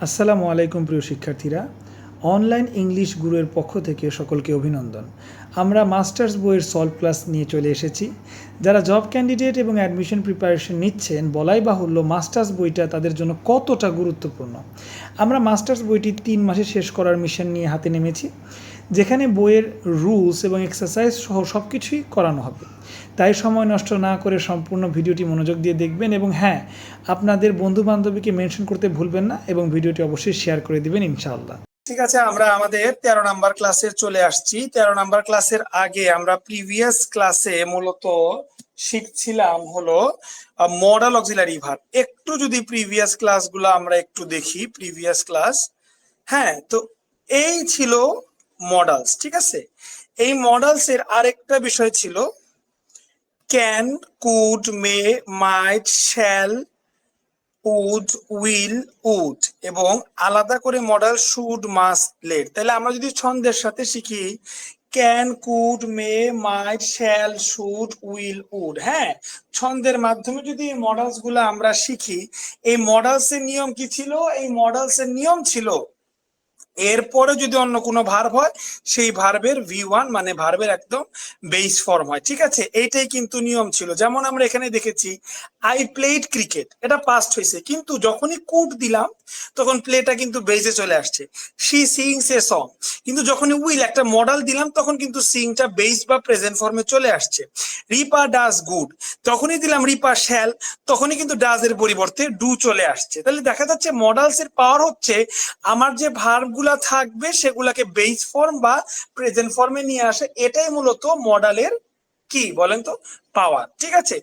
আসসালামু আলাইকুম প্রিয় শিক্ষার্থীরা, অনলাইন ইংলিশ গুরুর পক্ষ থেকে সকলকে অভিনন্দন। আমরা মাস্টার্স বইয়ের সলভ ক্লাস নিয়ে চলে এসেছি। যারা জব ক্যান্ডিডেট এবং অ্যাডমিশন প্রিপারেশন নিচ্ছেন, বলাই বাহুল্য মাস্টার্স বইটা তাদের জন্য কতটা গুরুত্বপূর্ণ। আমরা মাস্টার্স বইটি 3 মাসে শেষ করার মিশন নিয়ে হাতে নেমেছি, যেখানে বইয়ের রুলস এবং এক্সারসাইজ সহ সব কিছুই করানো হবে। তাই সময় নষ্ট না করে সম্পূর্ণ ভিডিওটি মনোযোগ দিয়ে দেখবেন এবং হ্যাঁ, আপনাদের বন্ধু বান্ধবীকে মেনশন করতে ভুলবেন না এবং ভিডিওটি অবশ্যই শেয়ার করে দিবেন ইনশাআল্লাহ। ঠিক আছে, আমরা আমাদের 13 নাম্বার ক্লাসে চলে আসছি। 13 নাম্বার ক্লাসের আগে আমরা প্রিভিয়াস ক্লাসে মূলত শিখছিলাম হলো মডাল অক্সিলারি ভার্ব। একটু যদি প্রিভিয়াস ক্লাসগুলো আমরা একটু দেখি, প্রিভিয়াস ক্লাস, হ্যাঁ, তো এই ছিল মডালস। ঠিক আছে, এই মডালস এর আরেকটা বিষয় ছিল can, could, may, might, shall, would, will, would এবং আলাদা করে মডেল শুড, মাস্ট, লেট। তাহলে আমরা যদি ছন্দের সাথে শিখি can, could, may, might, shall, should, will, would, হ্যাঁ, ছন্দের মাধ্যমে যদি এই মডেলস গুলো আমরা শিখি, এই মডেলস এর নিয়ম কি ছিল? এই মডেলস এর নিয়ম ছিল এরপরে যদি অন্য কোনো ভার্ব হয়, সেই ভার্বের V1 মানে ভার্বের একদম বেস ফর্ম হয়। ঠিক আছে, এইটাই কিন্তু নিয়ম ছিল। যেমন আমরা এখানে দেখেছি আই প্লেড ক্রিকেট, এটা পাস্ট হয়েছে, কিন্তু যখনই কুড দিলাম তখন প্লেটা কিন্তু বেসে চলে আসছে। শি সিংস এ সং, কিন্তু যখনই উইল একটা মডেল দিলাম তখন কিন্তু সিংটা বেস বা প্রেজেন্ট ফর্মে চলে আসছে। রিপা ডাজ গুড, তখনই দিলাম রিপা শ্যাল, তখনই কিন্তু ডাজ এর পরিবর্তে ডু চলে আসছে। তাহলে দেখা যাচ্ছে মডেলস এর পাওয়ার হচ্ছে আমার যে ভার্ব গুলা থাকবে সেগুলাকে বেস ফর্ম বা প্রেজেন্ট ফর্মে নিয়ে আসে। এটাই মূলত মডেলের কি বলেন তো, পাওয়ার। ঠিক আছে,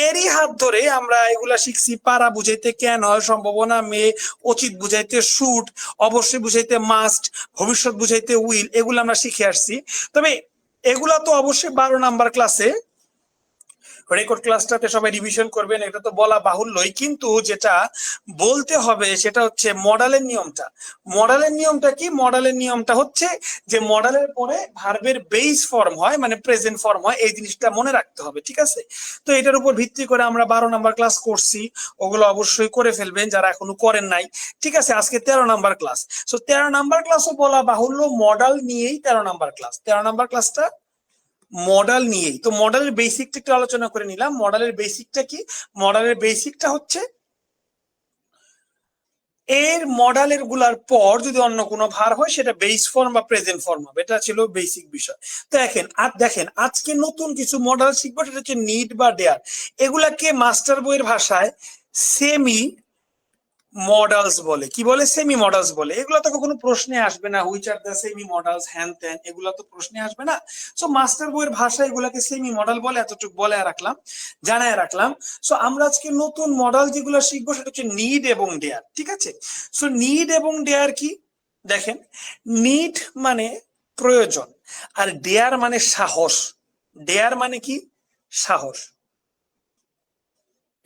এরই হাত ধরে আমরা এগুলা শিখছি। পারা বুঝাইতে ক্যান হয়, সম্ভাবনা মে, উচিত বুঝাইতে শুড, অবশ্যই বুঝাইতে মাস্ট, ভবিষ্যৎ বুঝাইতে উইল, এগুলো আমরা শিখে আসছি। তবে এগুলা তো অবশ্যই 12 নাম্বার ক্লাসে রেকর্ড ক্লাসটাতে সবাই রিভিশন করবেন, এটা তো বলা বাহুল্যই। কিন্তু যেটা বলতে হবে সেটা হচ্ছে মডেলের নিয়মটা। মডেলের নিয়মটা কি? মডেলের নিয়মটা হচ্ছে যে মডেলের পরে ভার্বের বেস ফর্ম হয়, মানে প্রেজেন্ট ফর্ম হয়, এই জিনিসটা মনে রাখতে হবে। ঠিক আছে, তো এটার উপর ভিত্তি করে আমরা 12 নাম্বার ক্লাস করছি, ওগুলো অবশ্যই করে ফেলবেন যারা এখনো করেন নাই। ঠিক আছে, আজকে 13 নাম্বার ক্লাস। সো 13 নাম্বার ক্লাসও বলা বাহুল্য মডেল নিয়েই 13 নাম্বার ক্লাস। 13 নাম্বার ক্লাসটা মডেল নিয়েই। তো মডেলের বেসিকটা একটু আলোচনা করে নিলাম। মডেলের বেসিকটা কি? মডেলের বেসিকটা হচ্ছে এর মডেলের গুলার পর যদি অন্য কোনো ভার হয় সেটা বেস ফর্ম বা প্রেজেন্ট ফর্ম হবে। এটা ছিল বেসিক বিষয়। তো দেখেন আজকে নতুন কিছু মডেল শিখবো, সেটা হচ্ছে নিড বা ডেয়ার। এগুলাকে মাস্টার বইয়ের ভাষায় সেমি মডেলস বলে। কি বলে? সেমি মডেলস বলে। এগুলো তো কোনো প্রশ্নে আসবে না, which are the semi modals, হ্যান ত্যান, এগুলো তো প্রশ্নে আসবে না। সো মাস্টার বইয়ের ভাষায় এগুলাকে সেমি মডেল বলে, এতটুকু বলে রাখলাম, জানায় রাখলাম। সো আমরা আজকে নতুন মডেল যেগুলো শিখবো সেটা হচ্ছে নিড এবং ডেয়ার। ঠিক আছে, সো নিড এবং ডেয়ার কি দেখেন। নিড মানে প্রয়োজন, আর ডেয়ার মানে সাহস। ডেয়ার মানে কি? সাহস।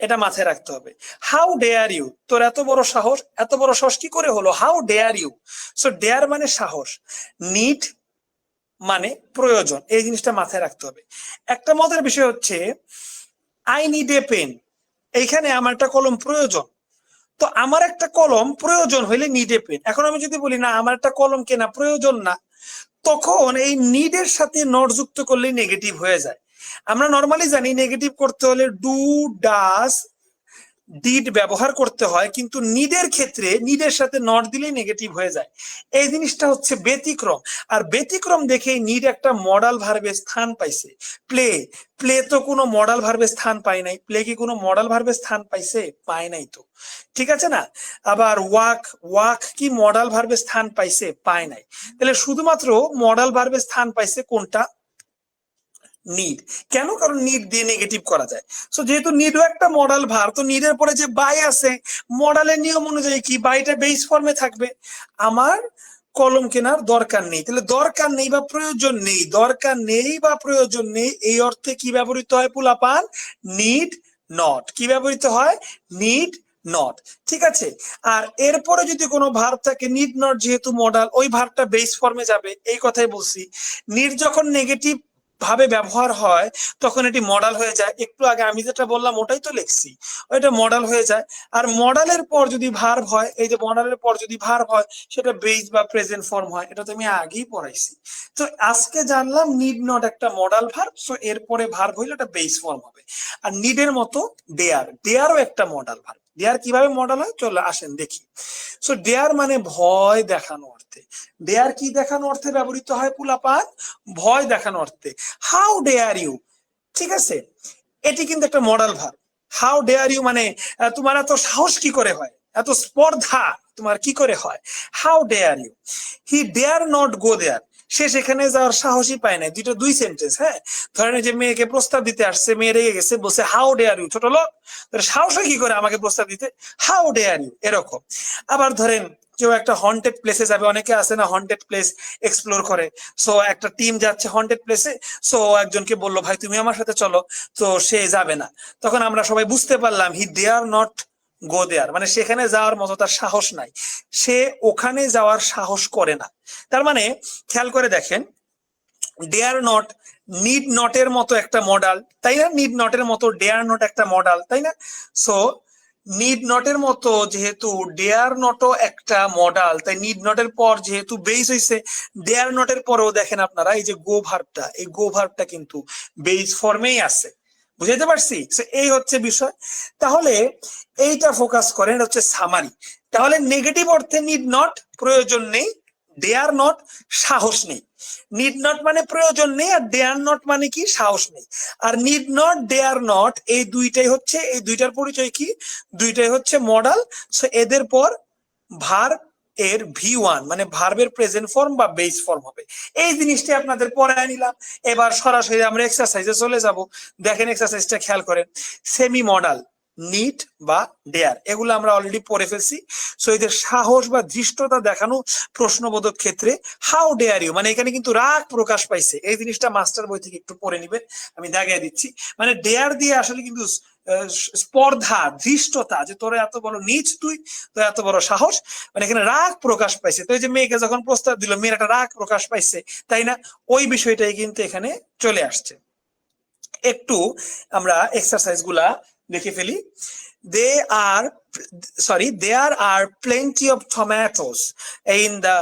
এটা মাথায় রাখতে হবে। হাউ ডেয়ার ইউ, তোর এত বড় সাহস, এত বড় সাহস কি করে হলো? How dare you. So dare মানে সাহস, নিড মানে প্রয়োজন, এই জিনিসটা মাথায় রাখতে হবে। একটা মজার বিষয় হচ্ছে আই নিড এ পেন, এইখানে আমার একটা কলম প্রয়োজন। তো আমার একটা কলম প্রয়োজন হইলে নিড এ পেন। এখন আমি যদি বলি না আমার একটা কলম কেনা প্রয়োজন না, তখন এই নিডের সাথে নট যুক্ত করলে নেগেটিভ হয়ে যায়। আমরা নর্মালি জানি নেগেটিভ করতে হলে ডু, ডাস, ডিড ব্যবহার করতে হয়, কিন্তু নিডের ক্ষেত্রে নিডের সাথে নট দিলেই নেগেটিভ হয়ে যায়। এই জিনিসটা হচ্ছে ব্যতিক্রম। আর ব্যতিক্রম দেখেই নিড একটা মডাল ভার্বে স্থান পাইছে। প্লে, প্লে তো কোনো মডাল ভার্বে স্থান পায় নাই। প্লে কি কোনো মডাল ভার্বে স্থান পাইছে? পায় নাই তো। ঠিক আছে না? আবার ওয়াক, ওয়াক কি মডাল ভার্বে স্থান পাইছে? পায় নাই। তাহলে শুধুমাত্র মডাল ভার্বে স্থান পাইছে কোনটা? নিড। কেন? কারণ নিড দিয়ে নেগেটিভ করা যায়। সো যেহেতু নিডও একটা মডাল ভার, তো নিডের পরে যে বাই আছে, মডেলের নিয়ম অনুযায়ী কি বাইটা বেস ফর্মে থাকবে। আমার কলম কেনার দরকার নেই, তাহলে দরকার নেই বা প্রয়োজন নেই, দরকার নেই বা প্রয়োজন নেই এই অর্থে কি ব্যবহৃত হয় পোলাপান? Need not. কি ব্যবহৃত হয়? Need not. ঠিক আছে, আর এরপরে যদি কোনো ভার্ব থাকে, নিড নট যেহেতু মডাল, ওই ভার্বটা বেস ফর্মে যাবে, এই কথাই বলছি। নিড যখন নেগেটিভ ভাবে ব্যবহার হয় তখন এটি মডাল হয়ে যায়। একটু আগে আমি যেটা বললাম ওটাই তো লিখছি, ওইটা মডাল হয়ে যায়। আর মডালের পর যদি ভার্ব হয়, এই যে মডালের পর যদি ভার্ব হয় সেটা বেস বা প্রেজেন্ট ফর্ম হয়, এটা তো আমি আগেই পড়াইছি। তো আজকে জানলাম নিড নট একটা মডাল ভার্ব, সো এরপরে ভার্ব হইলে এটা বেস ফর্ম হবে। আর নিডের মতো ডেয়ার, ডেয়ারও একটা মডাল ভার্ব। ডেয়ার কিভাবে মডাল হয় চলো আসেন দেখি। সো ডেয়ার মানে ভয় দেখানো অর্থে। ডেয়ার কি দেখানো অর্থে ব্যবহৃত হয় পুলাপান? ভয় দেখানো অর্থে। হাউ ডেয়ার ইউ, ঠিক আছে, এটি কিন্তু একটা modal verb. How dare you মানে তোমার এত সাহস কি করে হয়, এত স্পর্ধা তোমার কি করে হয়। How dare you, he dare not go there, সে সেখানে যাওয়ার সাহসই পায় না। দুই সেন্টেন্স, হ্যাঁ। ধরেন যে মেয়েকে প্রস্তাব দিতে আসছে, মেয়ে রেগে গেছে, বলছে হাউ ডেয়ার ইউ, ছোট লোক সাহস হয় কি করে আমাকে প্রস্তাব দিতে, হাউ ডেয়ার ইউ, এরকম। আবার ধরেন কেউ একটা হন্টেড প্লেসে যাবে, অনেকে আছে না হন্টেড প্লেস এক্সপ্লোর করে, সো একটা টিম যাচ্ছে হন্টেড প্লেসে, সো একজনকে বললো ভাই তুমি আমার সাথে চলো, তো সে যাবে না। তখন আমরা সবাই বুঝতে পারলাম হি ডেয়ার নট গো দেয়ার, মানে সেখানে যাওয়ার মতো তার সাহস নাই, সে ওখানে যাওয়ার সাহস করে না। তার মানে খেয়াল করে দেখেন, ডেয়ার নট নিড নট এর মতো একটা মডাল, তাই না? নিড নট এর মতো ডেয়ার নট একটা মডাল, তাই না? সো নিড নট এর মতো যেহেতু ডেয়ার নটও একটা মডাল, তাই নিড নট এর পর যেহেতু বেস হইছে, ডেয়ার নট এর পরেও দেখেন আপনারা এই যে গো ভার্বটা, এই গো ভার্বটা কিন্তু বেস ফর্মেই আছে। বুঝাইতে পারছি? এই হচ্ছে বিষয়। তাহলে এইটা ফোকাস করেন, হচ্ছে সামারি। তাহলে নেগেটিভ অর্থে নিড নট প্রয়োজন নেই, ডেয়ার নট সাহস নেই। নিড নট মানে প্রয়োজন নেই, আর ডেয়ার নট মানে কি সাহস নেই। আর নিড নট ডেয়ার নট এই দুইটাই হচ্ছে, এই দুইটার পরিচয় কি, দুইটাই হচ্ছে মডাল। সো এদের পর ভার্ব এর V1 মানে ভার্বের প্রেজেন্ট ফর্ম বা বেস ফর্ম হবে। এই জিনিসটি আপনাদের পড়ায় নিলাম। এবার সরাসরি আমরা এক্সারসাইজে চলে যাব। দেখেন এক্সারসাইজটা খেয়াল করেন। সেমি মডাল নিড বা ডেয়ার এগুলো আমরা অলরেডি পড়ে ফেলছি। সো এদের সাহস বা ধৃষ্টতা দেখানো প্রশ্নবোধক ক্ষেত্রে হাউ ডেয়ার ইউ, মানে এখানে কিন্তু রাগ প্রকাশ পাইছে, এই জিনিসটা মাস্টার বই থেকে একটু পড়ে নিবেন, আমি দাগিয়ে দিচ্ছি। মানে ডেয়ার দিয়ে আসলে কিন্তু স্পর্ধা ধৃষ্টতা, যে তোর এত বড় নিচ, তুই তো এত বড় সাহস, মানে এখানে রাগ প্রকাশ পাইছে। তো এই যে মেয়েকে যখন প্রস্তাব দিল, মেয়ের একটা রাগ প্রকাশ পাইছে, তাই না? ওই বিষয়টাই কিন্তু এখানে চলে আসছে। একটু আমরা এক্সারসাইজ গুলা দেখে ফেলি। They are there are plenty of tomatoes in the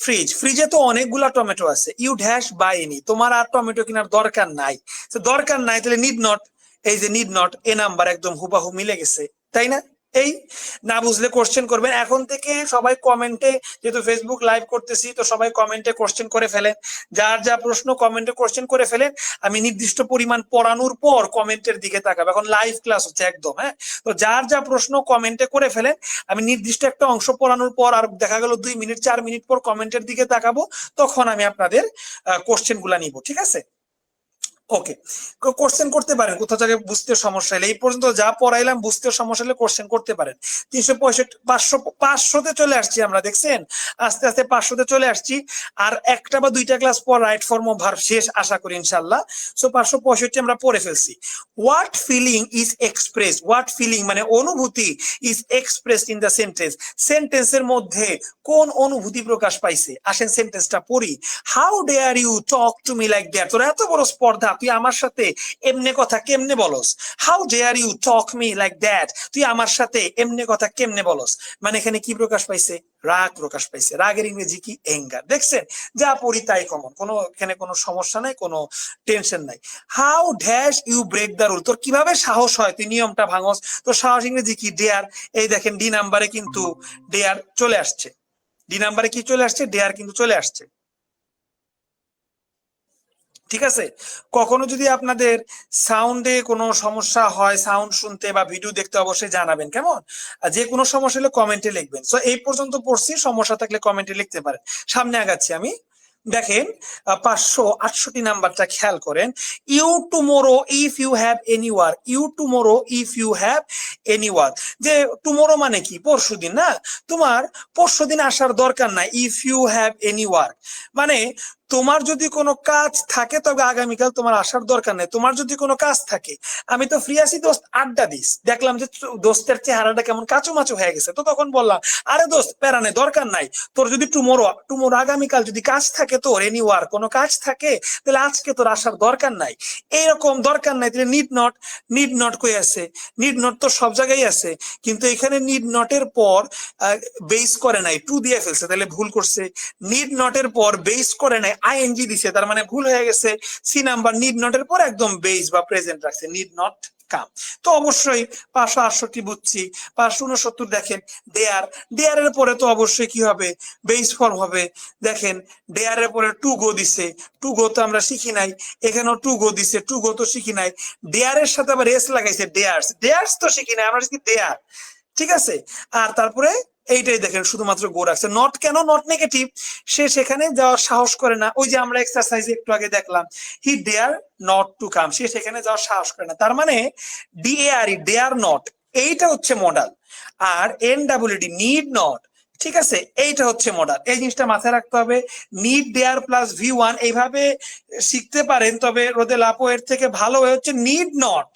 fridge, ফ্রিজে তো অনেকগুলা টমেটো আছে। ইউ ড্যাশ বাই এনি, তোমার আর টমেটো কেনার দরকার নাই। দরকার নাই তাহলে নিড নট, এই যে নিড নট এ নাম্বার একদম হুবাহু মিলে গেছে, তাই না? এই না বুঝলে কোশ্চেন করবেন। এখন থেকে সবাই কমেন্টে, যেহেতু ফেসবুক লাইভ করতেছি, তো সবাই কমেন্টে কোশ্চেন করে ফেলেন, যার যা প্রশ্ন কমেন্টে কোশ্চেন করে ফেলেন। আমি নির্দিষ্ট পরিমাণ পড়ানোর পর কমেন্টের দিকে তাকাবো, এখন লাইভ ক্লাস হচ্ছে একদম, হ্যাঁ। তো যার যা প্রশ্ন কমেন্টে করে ফেলেন, আমি নির্দিষ্ট একটা অংশ পড়ানোর পর আর দেখা গেল 2 মিনিট 4 মিনিট পর কমেন্টের দিকে তাকাবো, তখন আমি আপনাদের কোশ্চেন গুলা নিব, ঠিক আছে? ওকে, কোশ্চেন করতে পারেন, কোথাও জায়গায় বুঝতে সমস্যা হলে, এই পর্যন্ত যা পড়াইলাম বুঝতে সমস্যা হলে কোশ্চেন করতে পারেন। 365 500তে চলে আসছি আমরা, দেখছেন আস্তে আস্তে 500তে চলে আসছি। আর একটা বা দুইটা ক্লাস পর রাইট ফর্ম অফ ভার্ব শেষ আশা করি ইনশাআল্লাহ। সো 565 আমরা পড়ে ফেলছি। What feeling is expressed, what feeling মানে অনুভূতি, is expressed in the sentence, সেন্টেন্সের মধ্যে কোন অনুভূতি প্রকাশ পাইছে। আসেন সেন্টেন্সটা পড়ি। How dare you talk to me like that, তোর এত বড় স্পর্ধা, তুই আমার সাথে এমনে কথা কেমনে বলস। How dare you talk me like that, তুই আমার সাথে এমনে কথা কেমনে বলস। মানে এখানে কি প্রকাশ পাইছে, রাগ প্রকাশ পাইছে। রাগের ইংরেজি কি, অ্যাঙ্গার। দেখছেন যা পড়ি তাই কমন, কোনো এখানে কোনো সমস্যা নাই, কোনো টেনশন নাই। How dash you break the rule, তোর কিভাবে সাহস হয় তুই নিয়মটা ভাঙস। তো সাহস ইংরেজি কি, ডেয়ার। এই দেখেন ডি নাম্বারে কিন্তু ডেয়ার চলে আসছে, ডি নাম্বারে কি চলে আসছে, ডেয়ার কিন্তু চলে আসছে, ঠিক আছে? কখনো যদি আপনাদের সাউন্ডে কোনো সমস্যা হয়, সাউন্ড শুনতে বা ভিডিও দেখতে, অবশ্যই জানাবেন, কেমন? আর যে কোনো সমস্যা হলে কমেন্টে লিখবেন। সো এই পর্যন্ত পড়ছি, সমস্যা থাকলে কমেন্টে লিখতে পারেন। সামনে আগাচ্ছি আমি। দেখেন 568 নাম্বারটা খেয়াল করেন। You tomorrow if you have any work, you tomorrow if you have any work, যে টুমোরো মানে কি, পরশুদিন না, তোমার পরশুদিন আসার দরকার নাই। If you have any work মানে তোমার যদি কোনো কাজ থাকে তবে আগামীকাল তোমার আসার দরকার নেই। তোমার যদি কোনো কাজ থাকে, আমি তো ফ্রি আছি দোস্ত, আড্ডা দিস। দেখলাম যে দোস্তের চেহারাটা কেমন কাঁচু মাচু হয়ে গেছে, তো তখন বললাম আরে দোস্ত প্যারা নেই, দরকার নাই। তোর যদি টুমোরো আগামীকাল যদি কাজ থাকে, তোর এনিওয়ার কোনো কাজ থাকে, তাহলে আজকে তোর আসার দরকার নাই। এইরকম দরকার নাই, তাহলে নিড নট কই আছে? নিড নট তো সব জায়গায় আছে, কিন্তু এখানে নিড নটের পর বেস করে নাই, টু দিয়ে ফেলছে, তাহলে ভুল করছে। নিড নটের পর বেস করে নাই, আইএনজি দিছে, তার মানে ভুল হয়ে গেছে। সি নাম্বার নিড নটের পর একদম বেস বা প্রেজেন্ট রাখছে, নিড নট কাম। তো অবশ্যই 568 বুঝছি। 569 দেখেন ডেয়ার এর পরে তো অবশ্যই কি হবে? বেস ফর্ম হবে। দেখেন ডেয়ার এর পরে টু গো দিছে, টু গো তো আমরা শিখি নাই, এখানেও টু গো দিছে, টু গো তো শিখি নাই। ডেয়ার এর সাথে আবার এস লাগাইছে, ডেয়ার্স তো শিখি নাই আমরা, শিখি ডেয়ার। ঠিক আছে। আর তারপরে এইটাই দেখেন শুধুমাত্র গো রাখছে। নট কেন? নট নেগেটিভ, সে সেখানে যাওয়ার সাহস করে না। ওই যে আমরা এক্সারসাইজ একটু আগে দেখলাম, হি ডেয়ার নট টু কাম, সে সেখানে যাওয়ার সাহস করে না। তার মানে ডিএআরই, ডেয়ার নট, এইটা হচ্ছে মডাল। আর এনডব্লিউডি নিড নট, ঠিক আছে, এইটা হচ্ছে মডাল। এই জিনিসটা মাথায় রাখতে হবে। নিড ডেয়ার প্লাস ভি1 এইভাবে শিখতে পারেন, তবে রোদে লাপো এর থেকে ভালো হচ্ছে need not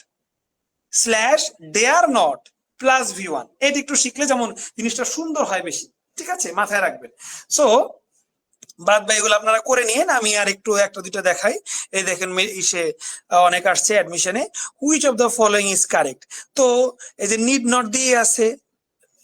slash dare not plus ভি1। এটা একটু শিখলে যেমন জিনিসটা সুন্দর হয় বেশি। ঠিক আছে, মাথায় রাখবেন। সো বাদ বাই এগুলো আপনারা করে নিন, আমি আর একটু একটা দুইটা দেখাই। এই দেখেন ইসে অনেক আসছে অ্যাডমিশনে, which of the following is correct. তো এই যে নিড নট দিয়ে আছে,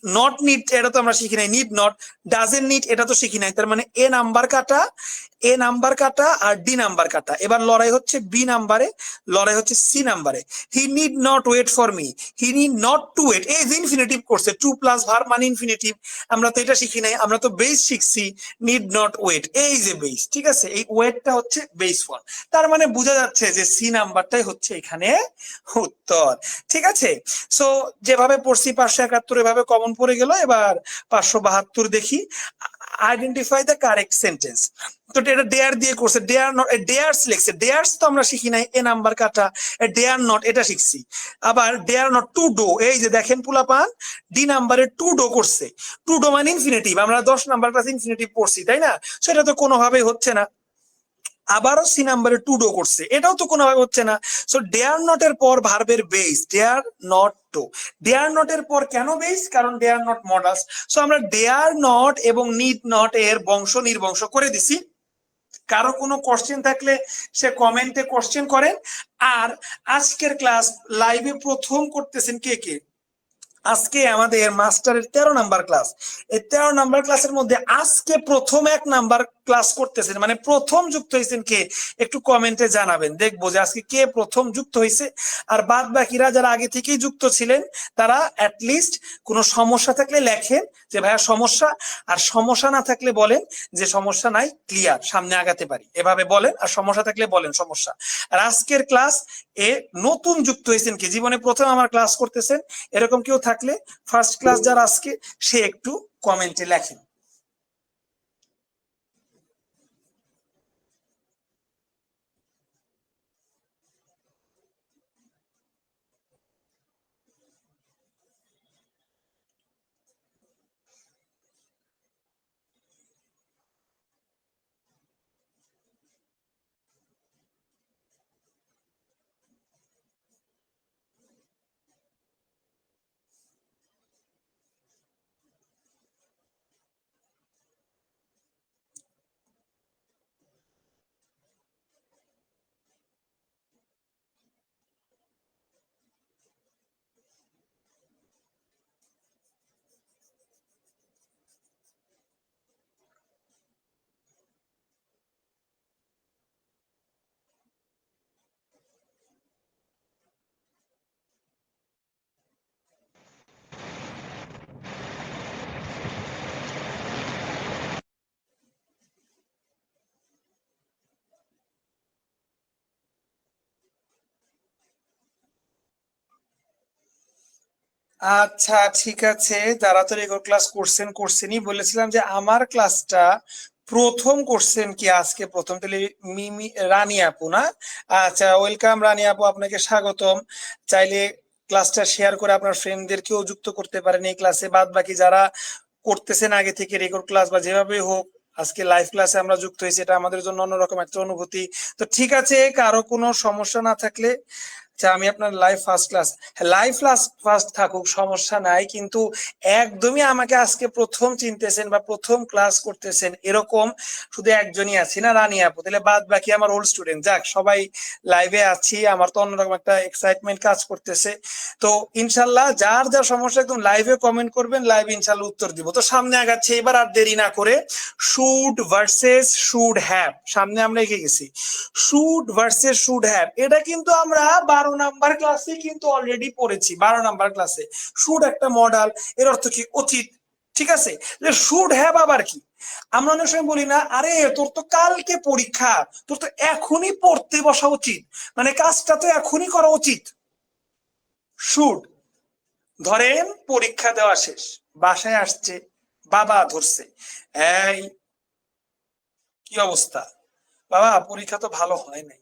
নট নিড এটা তো আমরা শিখি নাই, নিড নট, ডাজেন্ট নিড এটা তো শিখি নাই। তার মানে এ নাম্বার কাটা আর ডি নাম্বার কাটা। এবার লড়াই হচ্ছে বি নাম্বারে, লড়াই হচ্ছে সি নাম্বারে। He need not wait for me, he need not to wait, এই যে ইনফিনিটিভ করছে, টু প্লাস ভার্ব মানে ইনফিনিটিভ। আমরা তো এটা শিখি নাই, আমরা তো বেস শিখছি। নিড নট ওয়েট, এই যে বেস, ঠিক আছে, এই ওয়েটটা হচ্ছে বেস ফর্ম। তার মানে বোঝা যাচ্ছে যে সি নাম্বারটাই হচ্ছে এখানে উত্তর। ঠিক আছে। সো যেভাবে পড়ছি 571 এভাবে কমন পড়ে গেল। এবার 572 দেখি, আইডেন্টিফাই দ্য কারেক্ট সেন্টেন্স। তো এটা ডেয়ার দিয়ে করছে, ডেয়ার নট, ডেয়ার্স লিখছে, ডেয়ার্স তো আমরা শিখি নাই, এ নাম্বার কাটা, ডেয়ার নট এটা শিখছি। আবার ডেয়ার নট টু ডো, এই যে দেখেন পোলাপান ডি নাম্বারে টু ডো করছে, টু ডো মানে ইনফিনিটিভ, আমরা 10 নাম্বার ক্লাস ইনফিনিটিভ পড়ছি তাই না, সেটা তো কোনোভাবেই হচ্ছে না। আবারও সি নাম্বারে টু ডো করছে, এটাও তো কোনোভাবে হচ্ছে না। সো ডেয়ার নট এর পর ভার্বের base, dare not to. Dare not এর পর কেন বেস? কারণ ডেয়ার নট মডালস। সো আমরা ডেয়ার নট এবং নিড নট এর বংশ নির্বংশ করে দিছি। কারো কোনো কোশ্চেন থাকলে সে কমেন্টে কোশ্চেন করেন। আর আজকের ক্লাস লাইভে প্রথম করতেছেন কে কে? আজকে আমাদের মাস্টারের 13 নাম্বার ক্লাস। এই 13 নাম্বার ক্লাসের মধ্যে আজকে প্রথম 1 নাম্বার ক্লাস করতেছেন, মানে প্রথম যুক্ত হয়েছেন কে? একটু কমেন্টে জানাবেন, দেখবো যে আজকে কে প্রথম যুক্ত হয়েছে। আর বাদ বাকিরা যারা আগে থেকেই যুক্ত ছিলেন, তারা অ্যাটলিস্ট কোনো সমস্যা থাকলে লেখেন যে ভাইয়া সমস্যা, আর সমস্যা না থাকলে বলেন যে সমস্যা নাই, ক্লিয়ার, সামনে আগাতে পারি, এভাবে বলেন। আর সমস্যা থাকলে বলেন সমস্যা। আর আজকের ক্লাস এ নতুন যুক্ত হয়েছেন কি, জীবনে প্রথম আমার ক্লাস করতেছেন, এরকম কেউ থাকলে ফার্স্ট ক্লাস যারা আজকে, সে একটু কমেন্টে লেখেন। আচ্ছা ঠিক আছে, যারা তো রেগুলার ক্লাস করছেনই, বলেছিলাম যে আমার ক্লাসটা প্রথম করছেন কি আজকে প্রথম, তাহলে মিমি রানী আপু না? আচ্ছা ওয়েলকাম রানী আপু, আপনাকে স্বাগতম। চাইলে ক্লাসটা শেয়ার করে আপনার ফ্রেন্ডদেরকেও যুক্ত করতে পারেন এই ক্লাসে। বাদ বাকি যারা করতেছেন আগে থেকে রেগুলার ক্লাস বা যেভাবে হোক, আজকে লাইভ ক্লাসে আমরা যুক্ত হয়েছি, এটা আমাদের জন্য অন্যরকম একটা অনুভূতি। তো ঠিক আছে, কারো কোনো সমস্যা না থাকলে, আচ্ছা আমি আপনার live first class, live first থাকুক সমস্যা নাই, কিন্তু একদমই আমাকে আজকে প্রথম চিনতেছেন বা প্রথম ক্লাস করতেছেন এরকম শুধু একজনই আছি না, রানী আপু, তাহলে বাদ বাকি আমার ওল্ড স্টুডেন্ট। যাক, সবাই লাইভে আছি, আমার তো অন্যরকম একটা এক্সাইটমেন্ট কাজ করতেছে। তো ইনশাল্লাহ যার যা সমস্যা একদম লাইভে কমেন্ট করবেন, লাইভে ইনশাল্লাহ উত্তর দিব। তো সামনে আগাচ্ছে, এবার আর দেরি না করে শুড ভার্সেস শুড হ্যাভ, সামনে আমরা এগিয়ে গেছি। শুড ভার্সেস শুড হ্যাভ, এটা কিন্তু আমরা 12 নাম্বার ক্লাসে কিন্তু অলরেডি পড়েছি। 12 নাম্বার ক্লাসে শুড একটা মডাল, এর অর্থ কি? উচিত। ঠিক আছে, শুড হ্যাভ আবার কি? আমরা অনেক সময় বলি না, আরে তোর তো কালকে পরীক্ষা, তোর তো এখনই পড়তে বসা উচিত, মানে কাজটা তো এখনই করা উচিত। শুড, ধরেন পরীক্ষা দেওয়া শেষ, বাসায় আসছে, বাবা ধরছে, এই কি অবস্থা বাবা, পরীক্ষা তো ভালো হয় নাই।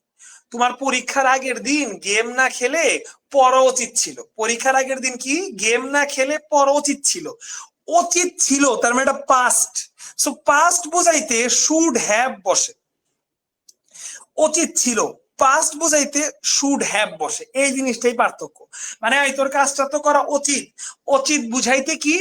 তোমার পরীক্ষার আগের দিন গেম না খেলে পড়া উচিত ছিল। পরীক্ষার আগের দিন কি গেম না খেলে পড়া উচিত ছিল। উচিত ছিল তার মানে এটা পাস্ট, সো পাস্ট বোঝাইতে শুড হ্যাভ বসে। উচিত ছিল পাস্ট বোঝাইতে শুড হ্যাভ বসে, এই জিনিসটাই পার্থক্য। মানে এই তোর কাজটা তো করা উচিত, উচিত বুঝাইতে কি?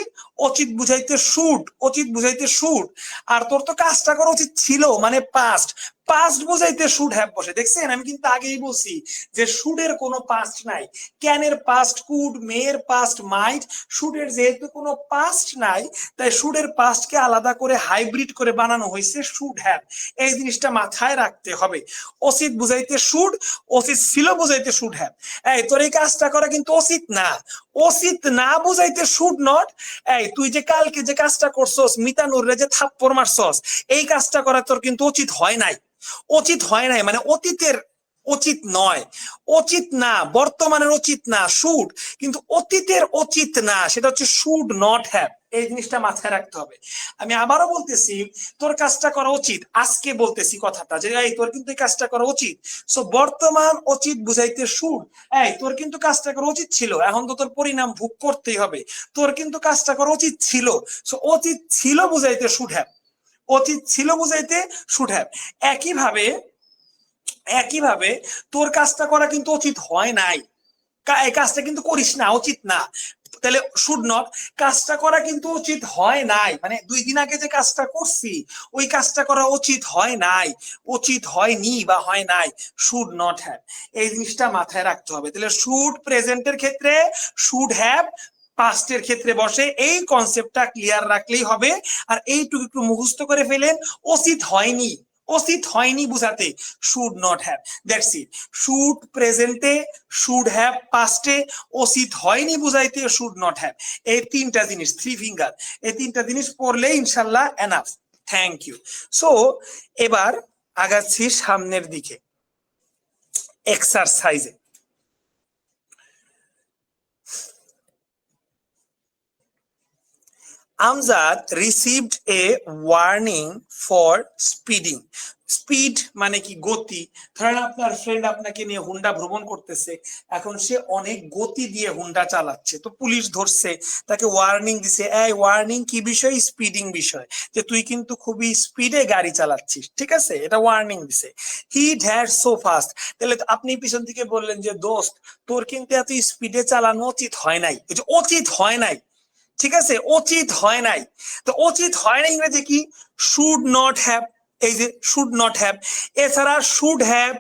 উচিত বুঝাইতে শুড, উচিত বুঝাইতে শুড। আর তোর তো কাজটা করা উচিত ছিল মানে পাস্ট, পাস্ট বুঝাইতে শুড হ্যাভ বসে। দেখছেন, আমি কিন্তু আগেই বলছি যে শুডের কোনো পাস্ট নাই। ক্যানের পাস্ট কুড, মেয়ের পাস্ট মাইট, শুডের যেহেতু কোনো পাস্ট নাই, তাই শুডের পাস্টকে আলাদা করে হাইব্রিড করে বানানো হয়েছে শুড হ্যাভ। এই জিনিসটা মাথায় রাখতে হবে। উচিত বুঝাইতে শুড, উচিত ছিল বুঝাইতে শুড হ্যাভ। এই তোর এই কাজটা করা কিন্তু উচিত না, উচিত না বুঝাইতে শুড নট। এই তুই যে কালকে যে কাজটা করছস, মিতানুরে যে থাপ্পড় মারছস, এই কাজটা করা তোর কিন্তু উচিত হয় নাই। উচিত হয় নাই মানে অতীতের উচিত নয়, উচিত না, বর্তমানের উচিত না শুড, কিন্তু অতীতের উচিত না, সেটা হচ্ছে শুড নট হ্যাভ। এই জিনিসটা মাথায় রাখতে হবে। আমি আবারও বলতেছি, তোর কাজটা করা উচিত, আজকে বলতেছি কথাটা যে এই তোর কিন্তু এই কাজটা করা উচিত, সো বর্তমান উচিত বুঝাইতে শুড। এই তোর কিন্তু কাজটা করা উচিত ছিল, এখন তো তোর পরিণাম ভোগ করতেই হবে, তোর কিন্তু কাজটা করা উচিত ছিল, সো উচিত ছিল বুঝাইতে শুড হ্যাভ, উচিত ছিল বুঝাইতে শুড হ্যাভ। একইভাবে একইভাবে তোর কাজটা করা কিন্তু উচিত হয় নাই, এই কাজটা কিন্তু করিস না, উচিত না, তাহলে শুড নট। কাজটা করা কিন্তু উচিত হয় নাই, মানে 2 দিন আগে যে কাজটা করছি ওই কাজটা করা উচিত হয় নাই, উচিত হয়নি বা হয় নাই, শুড নট হ্যাভ। এই জিনিসটা মাথায় রাখতে হবে। তাহলে শুড প্রেজেন্টের ক্ষেত্রে, শুড হ্যাভ পাস্টের ক্ষেত্রে বসে, এই কনসেপ্টটা ক্লিয়ার রাখলেই হবে। আর এইটুকু একটু মুখস্থ করে ফেলেন, উচিত হয়নি, উচিত হয়নি বুঝাতে should not have, that's it. Should প্রেজেন্টে, শুড হ্যাভ পাস্টে, উচিত হয়নি বুঝাইতে শুড নট হ্যাভ। এই 3টা জিনিস, 3 ফিঙ্গার, এই 3টা জিনিস পড়লে ইনশাল্লাহ এনাফ। Thank you. সো এবার আগাচ্ছি সামনের দিকে এক্সারসাইজে। Amjad received a warning for speeding. Speed মানে কি? গতি। ধরেন আপনার ফ্রেন্ড আপনাকে নিয়ে হুন্ডা ভ্রমণ করতেছে, এখন সে অনেক গতি দিয়ে হুন্ডা চালাচ্ছে, তো পুলিশ ধরছে, তাকে ওয়ার্নিং দিছে, এই ওয়ার্নিং কি বিষয়? স্পিডিং বিষয়, যে তুই কিন্তু খুবই স্পিডে গাড়ি চালাচ্ছিস। ঠিক আছে, এটা ওয়ার্নিং দিছে। হি ড্যাড সো ফাস্ট, তাহলে আপনি পিছন থেকে বললেন যে দোস্ত তোর কিন্তু এত স্পিডে চালানো উচিত হয় নাই, উচিত হয় নাই। ঠিক আছে, উচিত হয় নাই। তো উচিত হয় না ইংরেজি কি? Should not have. এই যে শুড নট হ্যাভ, এছাড়া should have,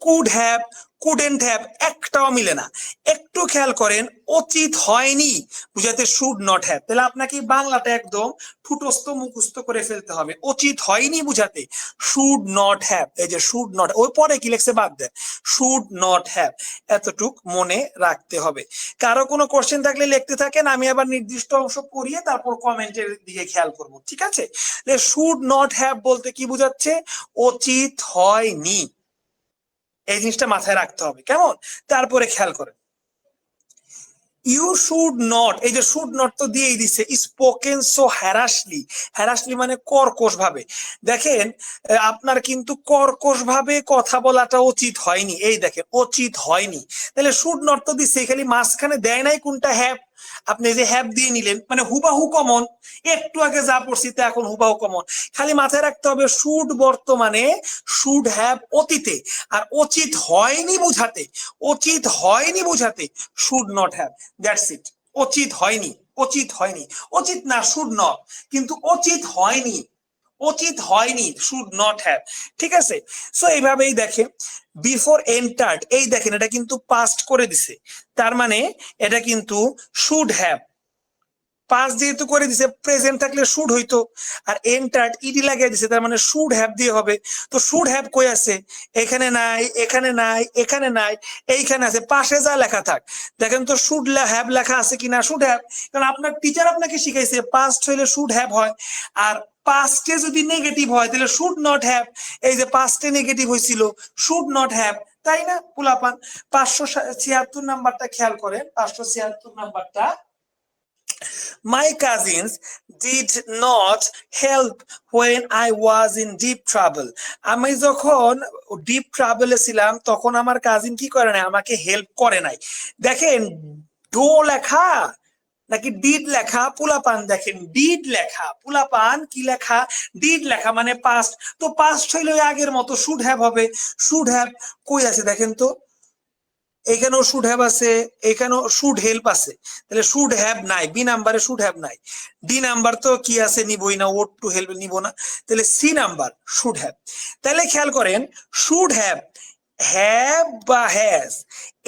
could have, couldn't have একটাও মিলে না। একটু খেয়াল করেন, উচিত হয়নি বুঝাতে শুড নট হ্যাভ, তাহলে আপনাকে বাংলাটা একদম ঠুটস্থ মুখস্থ করে ফেলতে হবে। উচিত হয়নি বুঝাতে শুড নট হ্যাভ, এই যে শুড নট, ওই পরে কি লেখছে বাদ দেন, শুড নট হ্যাভ, এতটুক মনে রাখতে হবে। কারো কোনো কোশ্চেন থাকলে লিখতে থাকেন, আমি আবার নির্দিষ্ট অংশ পড়িয়ে তারপর কমেন্টের দিকে খেয়াল করব। ঠিক আছে, শুড নট হ্যাভ বলতে কি বোঝাচ্ছে? উচিত হয়নি, এই জিনিসটা মাথায় রাখতে হবে। কেমন? তারপরে খেয়াল করেন, ইউ শুড নট, এই যে শুড নট তো দিয়েই দিচ্ছে, স্পোকেন সো হ্যারাসলি। হ্যারাসলি মানে কর্কশ ভাবে। দেখেন আপনার কিন্তু কর্কশ ভাবে কথা বলাটা উচিত হয়নি, এই দেখেন উচিত হয়নি। তাহলে শুড নট তো দিচ্ছে, খালি মাঝখানে দেয় নাই কোনটা? হ্যাভ। আপনি যে হ্যাভ দিয়ে নিলেন মানে হুবাহু কমন, একটু আগে যা পড়ছি তা এখন হুবাহু কমন। খালি মাথায় রাখতে হবে শুড বর্তমানে, শুড হ্যাভ অতীতে, আর উচিত হয়নি বুঝাতে, উচিত হয়নি বুঝাতে শুড নট হ্যাভ, দ্যাটস ইট। উচিত হয়নি, উচিত হয়নি, উচিত না শুড নট, কিন্তু উচিত হয়নি, উচিত হয়নি শুড নট হ্যাভ। ঠিক আছে, সো এইভাবেই দেখেন বিফোর এন্টার্ড, এই দেখেন এটা কিন্তু পাস্ট করে দিছে, তার মানে এটা কিন্তু শুড হ্যাভ, পাস্ট যেহেতু করে দিছে প্রেজেন্ট থাকলে শুড হইতো, আর এন্টার্ড ইডি লাগিয়ে দিছে তার মানে শুড হ্যাভ দিয়ে হবে। তো শুড হ্যাভ কই আছে? এখানে নাই, এখানে নাই, এখানে নাই, এইখানে আছে, পাশে যা লেখা থাক। দেখেন তো শুড হ্যাভ লেখা আছে কিনা, শুড হ্যাভ, কারণ আপনার টিচার আপনাকে শিখাইছে পাস্ট হইলে শুড হ্যাভ হয়, আর পাস্টে যদি নেগেটিভ হয় তাহলে শুড নট হ্যাভ। এই যে পাস্টে নেগেটিভ হয়েছিল শুড নট হ্যাভ, তাই না পোলাপান? 576 নাম্বারটা খেয়াল করেন, 576 নাম্বারটা, My cousins did not help when I was in deep trouble. আমি যখন ডিপ ট্রাভেলে ছিলাম তখন আমার কাজিন কি করে নাই, আমাকে হেল্প করে নাই। দেখেন ডো লেখা নাকি ডিড লেখা, পোলাপান দেখেন ডিড লেখা, পোলাপান কি লেখা, ডিড লেখা, মানে পাস্ট। তো পাস্ট হইলে আগের মতো শুড হ্যাভ হবে। শুড হ্যাভ কই আছে দেখেন তো, এখানেও শুড হ্যাভ আছে, এখানেও শুড হেল্প আছে, তাহলে শুড হ্যাভ নাই, বি নাম্বারে শুড হ্যাভ নাই। ডি নাম্বার তো কি আছে, নিবই না, ওট টু হেল্প নিব না, তাহলে সি নাম্বার শুড হ্যাভ। তাহলে খেয়াল করেন শুড হ্যাভ, হ্যাভ বা হ্যাজ,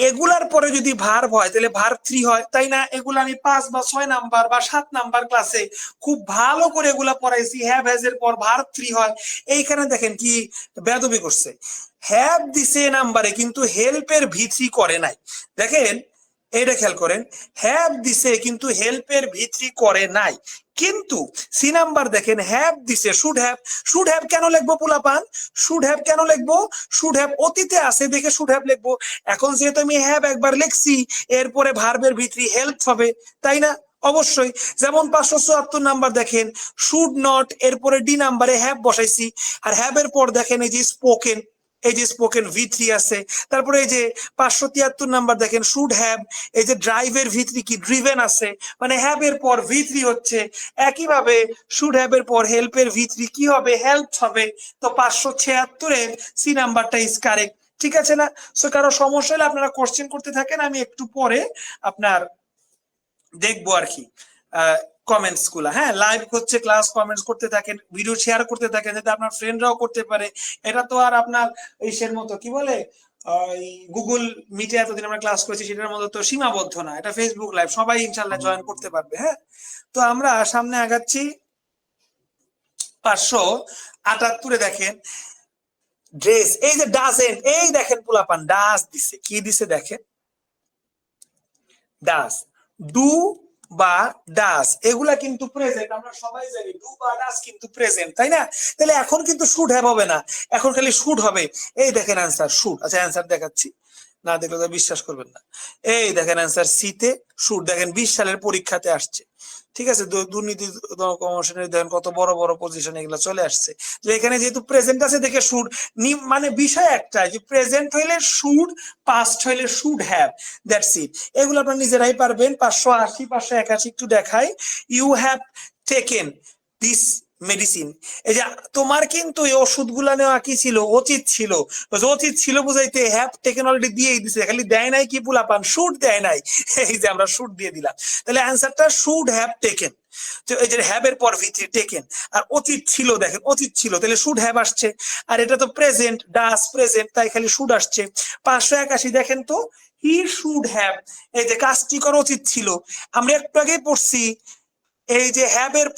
এগুলার পরে যদি ভার্ব হয় তাহলে ভার্ব 3 হয়, তাই না? এগুলো আমি 5 বা 6 নাম্বার বা 7 নাম্বার ক্লাসে খুব ভালো করে এগুলা পড়াইছি, হ্যাভ হ্যাজ এর পর ভার্ব 3 হয়। এইখানে দেখেন কি বেয়াদবি করছে, হ্যাভ দিছে নাম্বারে কিন্তু হেল্পের ভিত্তি করে নাই। দেখেন এটা খেয়াল করেন, হ্যাভ দিছে কিন্তু হেল্পের ভিত্তি করে নাই, কিন্তু সি নাম্বার দেখেন হ্যাভ দিছে শুড হ্যাভ। শুড হ্যাভ কেন লিখবো পোলাপান, শুড হ্যাভ কেন লিখবো, শুড হ্যাভ অতীতে আছে দেখে শুড হ্যাভ লিখবো। এখন যেহেতু আমি হ্যাভ একবার লিখছি, এরপরে ভার্বের ভিত্তি হেল্প হবে, তাই না? অবশ্যই। যেমন 574 নাম্বার দেখেন শুড নট, এরপরে ডি নাম্বারে হ্যাভ বসাইছি, আর হ্যাভ এর পর দেখেন এই যে স্পোকেন, এই যে স্পোকেন V3 আছে। তারপরে এই যে 573 নাম্বার দেখেন শুড হ্যাভ, এই যে ড্রাইভের V3 কি ড্রিভেন আছে, মানে হ্যাভ এর পর V3 হচ্ছে। একইভাবে শুড হ্যাভ এর পর হেল্পের V3 কি হবে, হেল্প হবে। তো 576 এর সি নাম্বারটা ইজ কারেক্ট। ঠিক আছে না? সো কারো সমস্যা হলে আপনারা কোশ্চেন করতে থাকেন, আমি একটু পরে আপনার দেখবো আর কি কমেন্টস গুলা। হ্যাঁ, লাইভ হচ্ছে ক্লাস, কমেন্টস করতে থাকেন, ভিডিও শেয়ার করতে থাকেন যাতে আপনার ফ্রেন্ডরাও করতে পারে। এটা তো আর আপনার ইসের মতো কি বলে গুগল মিটে এতদিন আমরা ক্লাস করেছি সেটার মতো তো সীমাবদ্ধ না, এটা ফেসবুক লাইভ, সবাই ইনশাল্লাহ জয়েন করতে পারবে। হ্যাঁ, তো আমরা সামনে আগাচ্ছি। 578 দেখেন ড্রেস, এই যে ডাজেন্ট, এই দেখেন পোলাপান ডাস দিছে, কি দিছে দেখেন, ডাস, ডু বা ডাস, এগুলা কিন্তু প্রেজেন্ট, আমরা সবাই জানি ডু বা ডাস কিন্তু প্রেজেন্ট, তাই না? তাহলে এখন কিন্তু শুড হ্যাভ হবে না, এখন খালি শুড হবে। এই দেখেন অ্যান্সার শুড। আচ্ছা অ্যান্সার দেখাচ্ছি, না দেখলে তো বিশ্বাস করবেন না। এই দেখেন অ্যান্সার সিতে শুড, দেখেন 20 সালের পরীক্ষাতে আসছে। ঠিক আছে, দুর্নীতি কমিশনের দেখেন কত বড় বড় পজিশন এগুলো চলে আসছে। যে এখানে যেহেতু প্রেজেন্ট আছে দেখে শুড, মানে বিষয় একটা যে প্রেজেন্ট হইলে শুড, পাস্ট হইলে শুড হ্যাভ, দ্যাটস ইট। এগুলো আপনারা নিজেরাই পারবেন। 580 581 একটু দেখাই, you have taken this medicine, এই যে তোমার কিন্তু এই ওষুধগুলা নেওয়া কি ছিল, উচিত ছিল। উচিত ছিল বুঝাইতে হ্যাভ টেকেন অলরেডি দিয়েই দিছে, খালি দেয় নাই কি পোলাপান, শুড দেয় নাই, এই যে আমরা শুড দিয়ে দিলাম। তাহলে অ্যান্সারটা শুড হ্যাভ টেকেন, এই যে হ্যাভ এর পর ভিতরে টেকেন, আর অতীত ছিল, দেখেন অতীত ছিল তাহলে শুড হ্যাভ আসছে, আর এটা তো প্রেজেন্ট, ডাস প্রেজেন্ট, তাই খালি শুড আসছে। 581 দেখেন তো হি শুড হ্যাভ, এই যে কাজটি করা উচিত ছিল। আমরা একটু আগেই পড়ছি এই যে হ্যাভ এর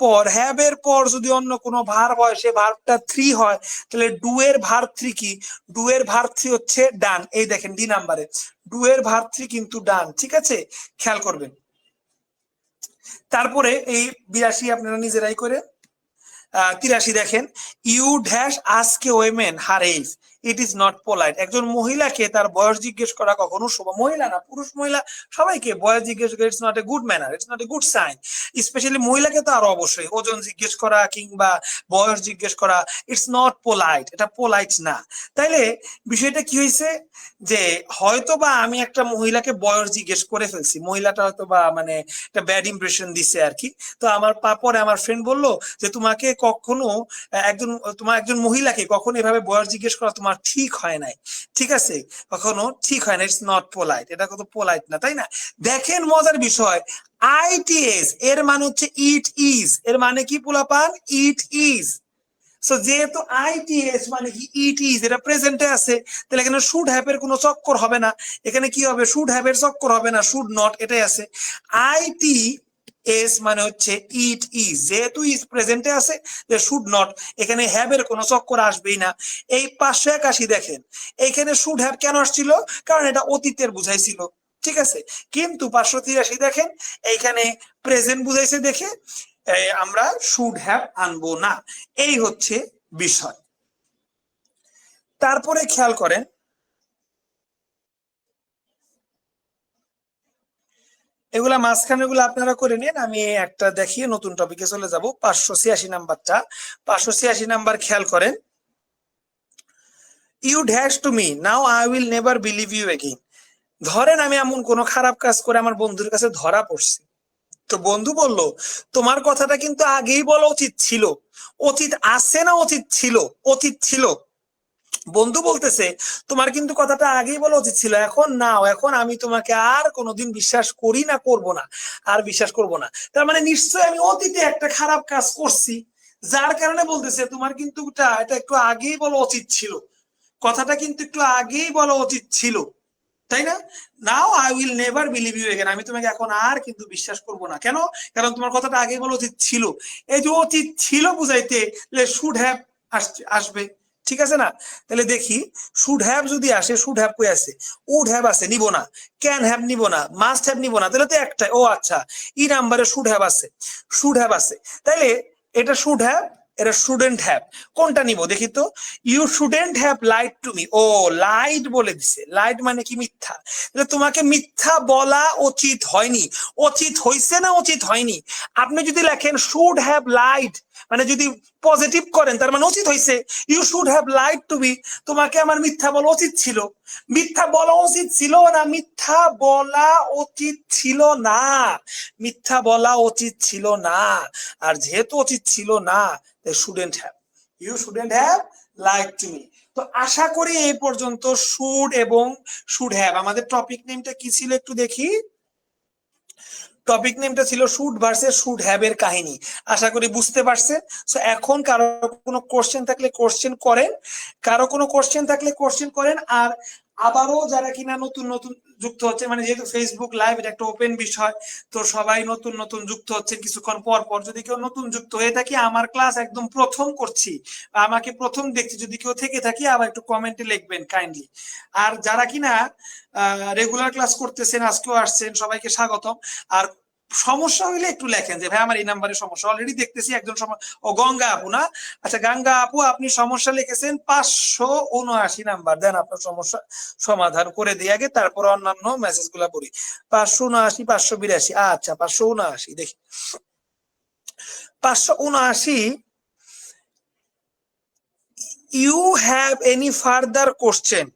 পর যদি অন্য কোনো ভার্ব হয় সে ভার্বটা 3 হয়, তাহলে ডু এর ভার্ব 3 কি, ডু এর ভার্ব 3 হচ্ছে ডান। এই দেখেন ডি নাম্বারে ডু এর ভার্ব 3 কিন্তু ডান। ঠিক আছে, খেয়াল করবেন। তারপরে এই 82 আপনারা নিজেরাই করে 83 দেখেন you dash ask a women her age, it is not polite. একজন মহিলাকে তার বয়স জিজ্ঞেস করা কখনো মহিলা না পুরুষ মহিলা সবাইকে বয়স জিজ্ঞেস করা it's not a good manner, it's not a good sign. Specially মহিলাকে তো আরো অবশ্যই ওজন জিজ্ঞেস করা কিংবা বয়স জিজ্ঞেস করা ইটস নট পোলাইট, এটা পোলাইট না। তাইলে বিষয়টা কি হয়েছে যে হয়তো বা আমি একটা মহিলাকে বয়স জিজ্ঞেস করে ফেলছি, মহিলাটা হয়তো বা মানে একটা ব্যাড ইমপ্রেশন দিছে আর কি। তো আমার পরে আমার ফ্রেন্ড বললো যে তোমাকে কখনো একজন মহিলাকে কখনো এভাবে বয়স জিজ্ঞেস করা তোমার ঠিক হয় নাই, ঠিক আছে, কখনো ঠিক হয় না, ইটস নট পোলাইট, এটা কত পোলাইট না, তাই না? দেখেন মজার বিষয়, আইটিএস এর মানে হচ্ছে ইট ইজ, এর মানে কি পোলাপান? It is. সো যেহেতু আইটিএস মানে কি ইট ইজ, এটা প্রেজেন্টে আছে, তাহলে এখানে শুড হ্যাভ এর কোনো চক্কর হবে না। এখানে কি হবে? শুড হ্যাভ এর চক্কর হবে না, শুড নট এটাই আছে। আইটি এস মানে হচ্ছে ইট ইজ, যেহেতু ইজ প্রেজেন্টে আছে যে শুড নট, এখানে হ্যাভ এর কোনো চক্কর আসবেই না। এই 581 দেখেন এইখানে শুড হ্যাভ কেন আসছিল? কারণ এটা অতীতের বুঝাইছিল, ঠিক আছে। কিন্তু 583 দেখেন এইখানে প্রেজেন্ট বুঝাইছে দেখে আমরা শুড হ্যাভ আনবো না, এই হচ্ছে বিষয়। তারপরে খেয়াল করেন এগুলা মাঝখানে গুলো আপনারা করে নিন, আমি একটা দেখিয়ে নতুন টপিকে চলে যাব। 586 নাম্বারটা, 586 নাম্বার খেয়াল করেন, you dash to me now I will never believe you again. ধরেন আমি এমন কোনো খারাপ কাজ করে আমার বন্ধুর কাছে ধরা পড়ছি, তো বন্ধু বলল তোমার কথাটা কিন্তু আগেই বলা উচিত ছিল। অতীত আছে না অতীত ছিল? অতীত ছিল। বন্ধু বলতেছে তোমার কিন্তু কথাটা আগেই বলা উচিত ছিল, এখন নাও, এখন আমি তোমাকে আর কোনোদিন বিশ্বাস করি না, করব না, আর বিশ্বাস করব না। তার মানে নিশ্চয়ই আমি অতীতে একটা খারাপ কাজ করছি, যার কারণে বলতেছে তোমার কিন্তু এটা একটু আগেই বলা উচিত ছিল, কথাটা কিন্তু একটু আগেই বলা উচিত ছিল, তাই না? Now I will never believe you again, আমি তোমাকে এখন আর কিন্তু বিশ্বাস করব না। কেন? কারণ তোমার কথাটা আগেই বলা উচিত ছিল। এই যে উচিত ছিল বুঝাইতে শুড হ্যাভ আসবে, ঠিক আছে না? তাহলে দেখি শুড হ্যাভ যদি আসে, শুড হ্যাভ কই আছে? উড হ্যাভ আছে, নিব না। ক্যান হ্যাভ নিব না, মাস্ট হ্যাভ নিব না, তাহলে তো একটাই, ও আচ্ছা, ই নাম্বারে শুড হ্যাভ আছে, শুড হ্যাভ আছে। তাইলে এটা শুড হ্যাভ, এটা শুডেন্ট হ্যাভ, কোনটা নিব দেখি তো? You shouldn't have lied to me, ও লাইড বলে দিছে, লাইড মানে কি? মিথ্যা। তাহলে তোমাকে মিথ্যা বলা উচিত হয়নি, উচিত হইছে না উচিত হয়নি? আপনি যদি লেখেন শুড হ্যাভ লাইড, মানে যদি পজিটিভ করেন তার মানে উচিত হইছে। You should have lied to me, তোমাকে আমার মিথ্যা বলা উচিত ছিল। মিথ্যা বলা উচিত ছিল না, মিথ্যা বলা উচিত ছিল না, মিথ্যা বলা উচিত ছিল না। আর যেহেতু উচিত ছিল না, shouldn't have, you shouldn't have lied to me. তো আশা করি এই পর্যন্ত শুড এবং শুড হ্যাভ। আমাদের টপিক নেমটা কি ছিল একটু দেখি, টপিক নেমটা ছিল শুড ভার্সেস শুড হ্যাভ এর কাহিনী। আশা করি বুঝতে পারছেন। সো এখন কারো কোনো কোশ্চেন থাকলে কোশ্চেন করেন, কারো কোনো কোশ্চেন থাকলে কোশ্চেন করেন। আর আবারও যারা কিনা নতুন নতুন যুক্ত হচ্ছে, মানে যেহেতু ফেসবুক লাইভ এটা একটা ওপেন বিষয়, তো সবাই নতুন নতুন যুক্ত হচ্ছে কিছুক্ষণ পর পর। যদি কেউ নতুন যুক্ত হয়ে থাকি, আমার ক্লাস একদম প্রথম করছি, আমাকে প্রথম দেখছি, যদি কেউ থেকে থাকি আবার একটু কমেন্টে লিখবেন কাইন্ডলি। আর যারা কিনা রেগুলার ক্লাস করতেছেন, আজকেও আসছেন, সবাইকে স্বাগতম। আর সমস্যা হইলে একটু লেখেন যে ভাই আমার এই নাম্বারে সমস্যা। অলরেডি দেখতেছি একজন ও গঙ্গা আপু না, আচ্ছা গঙ্গা আপু আপনি সমস্যা লিখেছেন 579 নাম্বার, দেন আপনার সমস্যা সমাধান করে দিই আগে, তারপর অন্যান্য মেসেজ গুলা পড়ি। 579, 582, আচ্ছা 579 দেখি। 579, you have any further question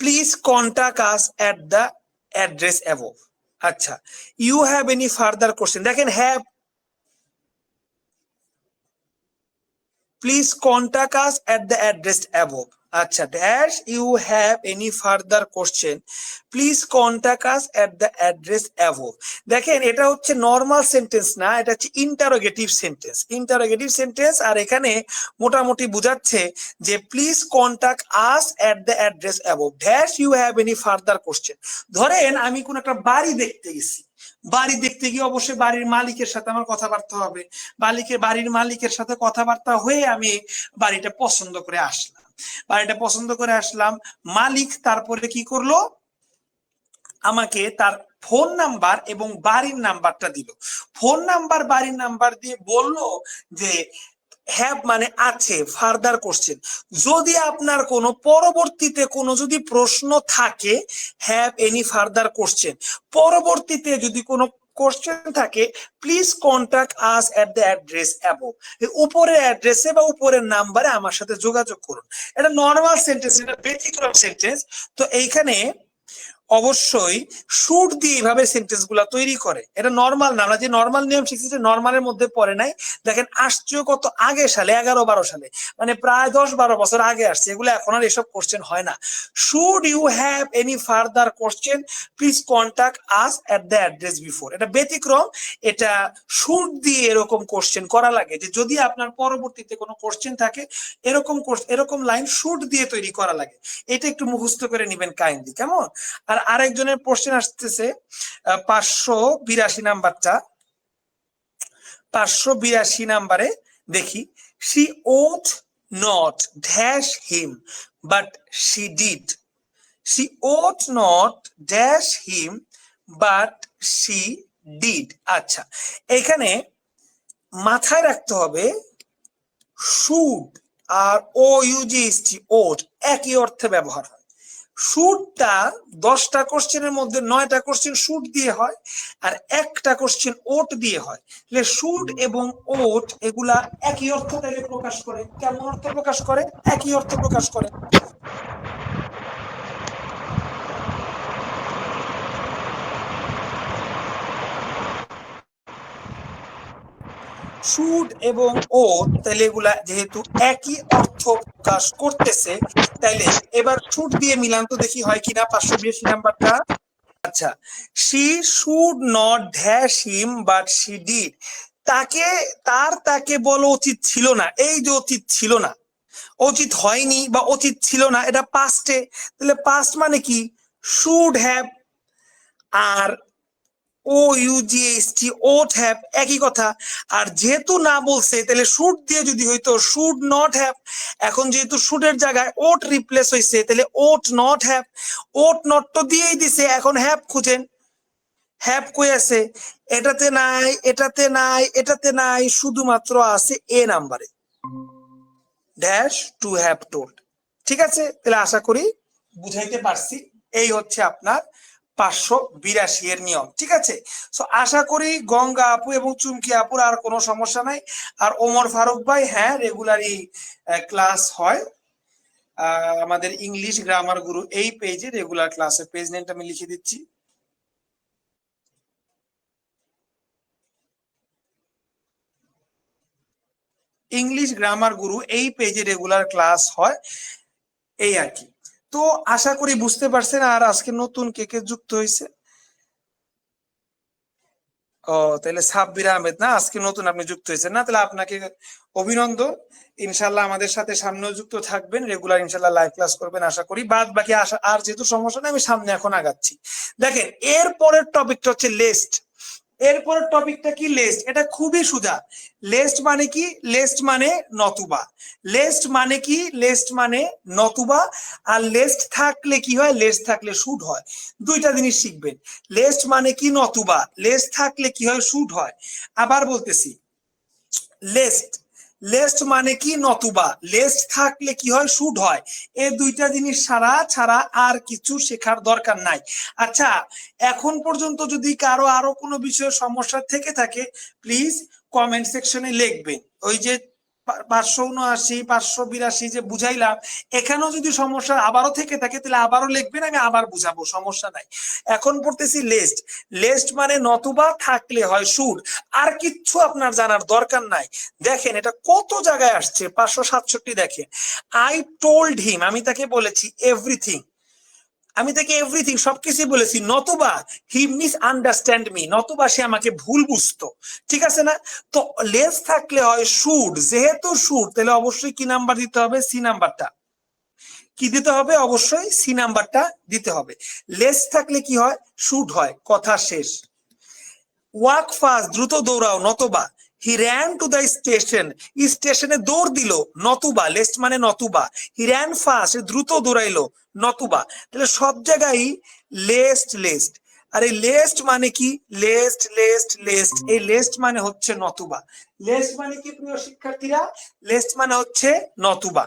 please contact us at the address above. আচ্ছা, you have any further question, দেখেন have, please contact us at the address above. আচ্ছা, dash you have any further question please contact us at the address above. দেখেন এটা হচ্ছে normal sentence না, এটা হচ্ছে interrogative sentence, interrogative sentence. আর এখানে মোটামুটি বুঝাচ্ছে যে please contact us at the address above dash you have any further question. ধরেন আমি কোন একটা বাড়ি দেখতে গেছি, বাড়ি দেখতে গিয়ে অবশ্যই বাড়ির মালিকের সাথে আমার কথাবার্তা হবে, বাড়ির মালিকের সাথে কথাবার্তা হয়ে আমি বাড়িটা পছন্দ করে আসলাম, বাড়িটা পছন্দ করে আসলাম। মালিক তারপরে কি করলো? আমাকে তার ফোন নাম্বার এবং বাড়ির নাম্বারটা দিল। ফোন নাম্বার বাড়ির নাম্বার দিয়ে বলল যে হ্যাভ মানে আছে, ফার্দার কোশ্চেন। যদি আপনার কোনো পরবর্তীতে কোনো যদি প্রশ্ন থাকে, হ্যাভ এনি ফার্দার কোশ্চেন, পরবর্তীতে যদি কোনো কোশ্চেন থাকে, please contact us at the address above, উপরের অ্যাড্রেসে বা উপরের নাম্বারে আমার সাথে যোগাযোগ করুন। এটা নর্মাল সেন্টেন্স, এটা ব্যতিক্রম সেন্টেন্স। তো এইখানে অবশ্যই শুড দিয়ে এইভাবে সেন্টেন্স গুলা তৈরি করে। এটা নর্মাল না, আমরা যে নর্মাল নিয়ম শিখছি নর্মালের মধ্যে পড়ে নাই। দেখেন আসছে কত আগে সালে, 11-12 সালে, মানে প্রায় 10-12 বছর আগে আসছে। এগুলো এখন আর এসব কোশ্চেন হয় না। Should you have any further question, please contact us at the address before. এটা ব্যতিক্রম, এটা শুড দিয়ে এরকম কোশ্চেন করা লাগে, যে যদি আপনার পরবর্তীতে কোনো কোশ্চেন থাকে, এরকম লাইন শুড দিয়ে তৈরি করা লাগে। এটা একটু মুখস্থ করে নিবেন কাইন্ডলি, কেমন? আর আরেকজনের কোশ্চেন আসতেছে 582 নাম্বারটা, 582 নাম্বারে দেখি, she ought not dash him but she did, she ought not dash him but she did। আচ্ছা, এখানে মাথায় রাখতে হবে শুড আর ও ইউজিএসটি ওট একই অর্থে ব্যবহার হয়। শুডটা 10টা কোশ্চেনের মধ্যে 9টা কোশ্চেন শুড দিয়ে হয়, আর একটা কোশ্চেন ওট দিয়ে হয়। তাহলে শুড এবং ওট এগুলা একই অর্থ তাহলে প্রকাশ করে। কেমন অর্থ প্রকাশ করে? একই অর্থ প্রকাশ করে। শুড এবং ওট তাহলে এগুলা যেহেতু একই অর্থ প্রকাশ করতেছে, তাইলে এবার শুড দিয়ে মিলান তো দেখি হয় কিনা। 582 নাম্বারটা, আচ্ছা, she should not dash him but she did, তাকে বলা উচিত ছিল না। এই যে উচিত ছিল না, উচিত হয়নি বা উচিত ছিল না, এটা পাস্টে। তাহলে পাস্ট মানে কি? শুড হ্যাভ আর ও ইউজিএসটি ওট হ্যাভ একই কথা। আর যেহেতু না বলছে, তাহলে শুড দিয়ে যদি হইতো শুড নট হ্যাভ, এখন যেহেতু শুডের জায়গায় ওট রিপ্লেস হয়েছে, তাহলে ওট নট হ্যাভ। ওট নট তো দিয়েই দিছে, এখন হ্যাভ খুঁজেন। হ্যাভ কই আছে? এটাতে নাই, এটাতে নাই, এটাতে নাই, শুধুমাত্র আছে এ নাম্বারে, ড্যাশ টু হ্যাভ টোল্ড। ঠিক আছে, তাহলে আশা করি বুঝাইতে পারছি। এই হচ্ছে আপনার 582 এর নিয়ম। ঠিক আছে, সো আশা করি গঙ্গা আপু এবং চুমকি আপুর আর কোনো সমস্যা নাই। আর ওমর ফারুক ভাই, হ্যাঁ রেগুলারই ক্লাস হয় আমাদের ইংলিশ গ্রামার গুরু এই পেজে, রেগুলার ক্লাসের পেজ নেমটা আমি লিখে দিচ্ছি। ইংলিশ গ্রামার গুরু এই পেজে রেগুলার ক্লাস হয়, এই আর কি। তো আশা করি বুঝতে পারছেন। আর আজকে নতুন কে কে যুক্ত হয়েছে? ও, তাহলে সাব্বির আহমেদ না, আজকে নতুন আপনি যুক্ত হয়েছেন না, তাহলে আপনাকে অভিনন্দন। ইনশাল্লাহ আমাদের সাথে সামনেও যুক্ত থাকবেন, রেগুলার ইনশাল্লাহ লাইভ ক্লাস করবেন আশা করি। বাদ বাকি আর যেহেতু সমস্যা নেই, আমি সামনে এখন আগাচ্ছি। দেখেন এর পরের টপিকটা হচ্ছে লেস্ট। এরপরের টপিকটা কি? লেস্ট। এটা খুবই সোজা। লেস্ট মানে কি? লেস্ট মানে নতুবা। লেস্ট মানে কি? লেস্ট মানে নতুবা। আর লেস্ট থাকলে কি হয়? লেস্ট থাকলে শুড হয়। দুইটা জিনিস শিখবেন। লেস্ট মানে কি? নতুবা। লেস্ট থাকলে কি হয়? শুড হয়। আবার বলতেছি, লেস্ট লেস্ট মানে কি? নতুবা। লেস্ট থাকলে কি হয়? শুড হয়। এই দুইটা জিনিস ছাড়া আর কিছু শেখার দরকার নাই। আচ্ছা, এখন পর্যন্ত যদি কারো আরো কোনো বিষয়ে সমস্যা থেকে থাকে, প্লিজ কমেন্ট সেকশনে লিখবেন। ওই যে 579, 582 যে বুঝাইলাম, এখানেও যদি সমস্যা আবারও থেকে থাকে, তাহলে আবারও লিখবেন, আমি আবার বুঝাবো, সমস্যা নাই। এখন পড়তেছি লেস্ট। লেস্ট মানে নতুবা, থাকলে হয় শুড। আর কিচ্ছু আপনার জানার দরকার নাই। দেখেন এটা কত জায়গায় আসছে, 567। দেখেন, আই টোল্ড হিম, আমি তাকে বলেছি এভরিথিং, আমি তাকে এভরিথিং সবকিছু বলেছি। নতুবা হি মিস আন্ডারস্ট্যান্ড মি, নতুবা সে আমাকে ভুল বুঝতো। ঠিক আছে না? তো লেস থাকলে হয় শুড। যেহেতু শুড, তাহলে অবশ্যই কি নাম্বার দিতে হবে? সি নাম্বারটা। কি দিতে হবে? অবশ্যই সি নাম্বারটা দিতে হবে। লেস থাকলে কি হয়? শুড হয়। কথা শেষ। ওয়াক ফাস্ট, দ্রুত দৌড়াও, নতুবা। He ran to the station, স্টেশনে দৌড় দিল, নতুবা। লেস্ট মানে নতুবা। হি র্যান ফাস্ট, দ্রুত দৌড়াইলো, নতুবা। তাহলে সব জায়গায় লেস্ট লেস্ট। আর এই লেস্ট মানে কি? লেস্ট লেস্ট লেস্ট, এই লেস্ট মানে হচ্ছে নতুবা। লেস্ট মানে কি প্রিয় শিক্ষার্থীরা? লেস্ট মানে হচ্ছে নতুবা।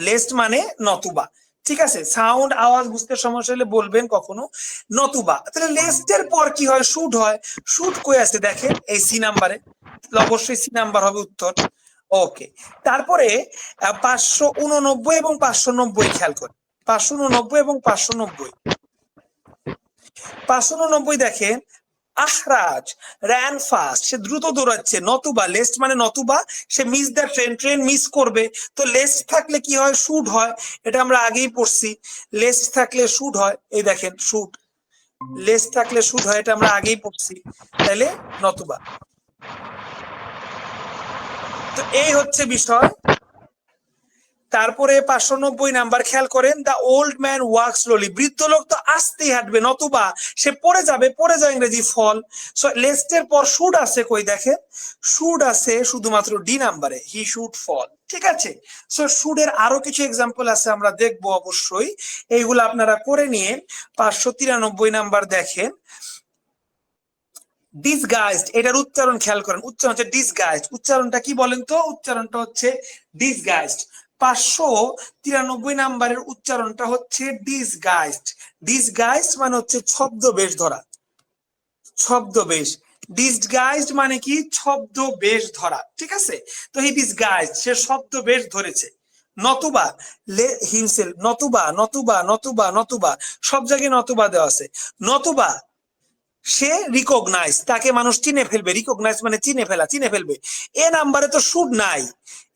লেস্ট মানে নতুবা, ঠিক আছে? সাউন্ড আওয়াজ বুঝতে সমস্যা হলে বলবেন কখনো। নতুবা, তাহলে লেস্টের পর কি হয়? শুড হয়। শুড কই আছে দেখেন, এই সি নাম্বারে, অবশ্যই সি নাম্বার হবে উত্তর। ওকে, তারপরে 589 এবং 590 খেয়াল করে, 589 এবং 590। 589 দেখেন, আহরাজ র্যান ফাস্ট, সে দ্রুত দৌড়াচ্ছে। নতুবা, লেস্ট মানে নতুবা, সে miss the train, train miss করবে। তো লেস্ট থাকলে কি হয়? শুড হয়। এটা আমরা আগেই পড়ছি, লেস্ট থাকলে শুড হয়। এই দেখেন শুড, লেস্ট থাকলে শুড হয়, এটা আমরা আগেই পড়ছি। তাহলে নতুবা। তো এই হচ্ছে বিষয়। তারপরে 590 নাম্বার খেয়াল করেন, the old man walk slowly, বৃদ্ধ লোক তো আস্তেই হাঁটবে, নতুবা সে পড়ে যাবে। পড়ে যায় ইংরেজি ফল। সো লেস্টের পর শুড আছে কই দেখেন, শুড আছে শুধুমাত্র ডি নাম্বারে, হি শুড ফল, ঠিক আছে? সো শুডের আরো কিছু এক্সাম্পল আছে, আমরা দেখবো অবশ্যই, এইগুলো আপনারা করে নিয়ে। 593 নাম্বার দেখেন, ডিসগাইজড, এটার উচ্চারণ খেয়াল করেন, উচ্চারণ হচ্ছে ডিসগাইজড। উচ্চারণটা কি বলেন তো? উচ্চারণটা হচ্ছে ডিসগাইজড। 593 নাম্বারের উচ্চারণটা হচ্ছে ডিসগাইজড। ডিসগাইজড মানে হচ্ছে ছদ্মবেশ ধরা, ছদ্মবেশ। ডিসগাইজড মানে কি? ছদ্মবেশ ধরা, ঠিক আছে? তো হি ডিসগাইজড, সে ছদ্মবেশ ধরেছে। নতুবা, হিমসেলফ, নতুবা নতুবা নতুবা নতুবা, সব জায়গায় নতুবা দেওয়া আছে। নতুবা সে রিকগনাইজ, তাকে মানুষ চিনে ফেলবে। রিকগনাইজ মানে চিনে ফেলা, চিনে ফেলবে। এ নাম্বারে তো শুড নাই,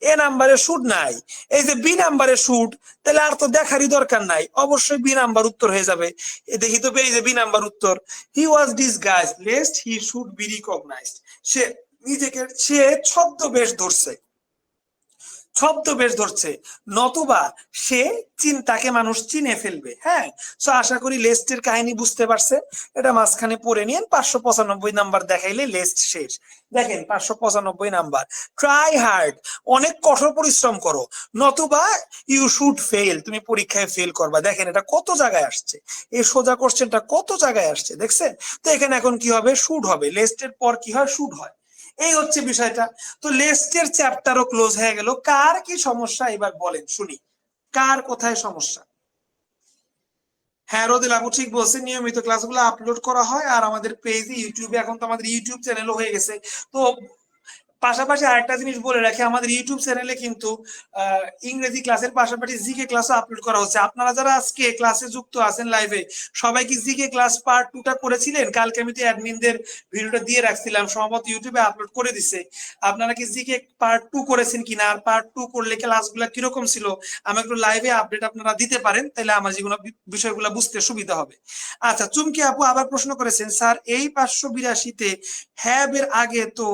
এ নাম্বারে শুড নাই। এই যে বি নাম্বারে শুড, তাহলে আর তো দেখারই দরকার নাই, অবশ্যই বি নাম্বার উত্তর হয়ে যাবে। দেখি তো এই যে বি নাম্বার উত্তর, he was disguised lest he should be recognised. সে নিজেকে, সে ছদ্মবেশ ধরছে, ছদ্মবেশ ধরছে। নতুবা সে তাকে মানুষ চিনে ফেলবে। হ্যাঁ, সো আশা করি লেস্টের কাহিনী বুঝতে পারছে। এটা মাঝখানে পড়ে নিন। 595 নাম্বার দেখাইলে লেস্ট শেষ। দেখেন 595 নাম্বার, ট্রাই হার্ড, অনেক কঠোর পরিশ্রম করো। নতুবা ইউ শুড ফেল, তুমি পরীক্ষায় ফেল করবা। দেখেন এটা কত জায়গায় আসছে, এই সোজা কোশ্চেনটা কত জায়গায় আসছে, দেখছেন? তো এখানে এখন কি হবে? শুড হবে। লেস্টের পর কি হয়? শুড হয়। এই হচ্ছে বিষয়টা। তো লেস্টের চ্যাপ্টারও ক্লোজ হয়ে গেল। কার কি সমস্যা এবার বলেন শুনি, কার কোথায় সমস্যা? হ্যাঁ রোদেল আপু ঠিক বলছে, নিয়মিত ক্লাসগুলো আপলোড করা হয়, আর আমাদের পেজে ইউটিউবে, এখন তো আমাদের ইউটিউব চ্যানেলও হয়ে গেছে। তো পাশাপাশি আরেকটা জিনিস বলে রাখি, আমাদের ইউটিউব চ্যানেলে কিন্তু ইংরেজি ক্লাসের পাশাপাশি জিকে ক্লাসও আপলোড করা হচ্ছে। আপনারা যারা আজকে ক্লাসে যুক্ত আছেন লাইভে, সবাই কি জিকে ক্লাস পার্ট 2টা করেছিলেন? কালকে আমি তো অ্যাডমিনদের ভিডিওটা দিয়ে রাখছিলাম, সম্ভবত ইউটিউবে আপলোড করে দিছে। আপনারা কি জিকে পার্ট 2 করেছেন কিনা, আর পার্ট 2 করলে ক্লাসগুলো কিরকম ছিল, আমি একটু লাইভে আপডেট আপনারা দিতে পারেন, তাহলে আমার যেগুলো বিষয়গুলো বুঝতে সুবিধা হবে। আচ্ছা, চুমকি আপু আবার প্রশ্ন করেছেন, স্যার এই 582-তে হ্যাব এর আগে তো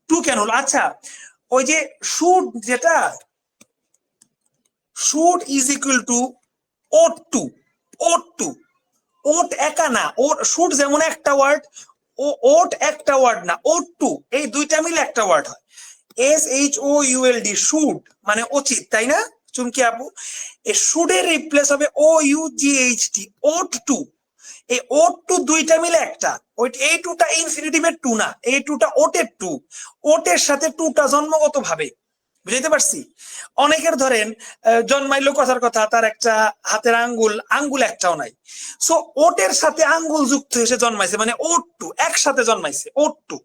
টু কেন হলো? আচ্ছা, ওই যে শুড, যেটা should is equal to ought to, ought to, ought একা না, ওট শুড যেমন একটা ওয়ার্ড, ও ওট একটা ওয়ার্ড না, ওট টু, এই দুইটা মিলে একটা ওয়ার্ড হয়। SHOULD, শুড মানে উচিত, তাই না চুমকি আপু? এই শুডের রিপ্লেস হবে OUGHT, ওট টু। এই ওট টু দুইটা মিলে একটা, ওই এই টুটা ইনফিনিটিভের টু না, এই টুটা ওটের টু। ওটের সাথে টুটা জন্মগত ভাবে, বুঝতে পারছি? অনেকের ধরেন জন্মাইলো কথার কথা, তার একটা হাতের আঙ্গুল, আঙ্গুল একটাও নাই। সো ওটের সাথে আঙ্গুল যুক্ত হয়ে জন্মাইছে, মানে ওট টু, একসাথে জন্মাইছে, ওট টু,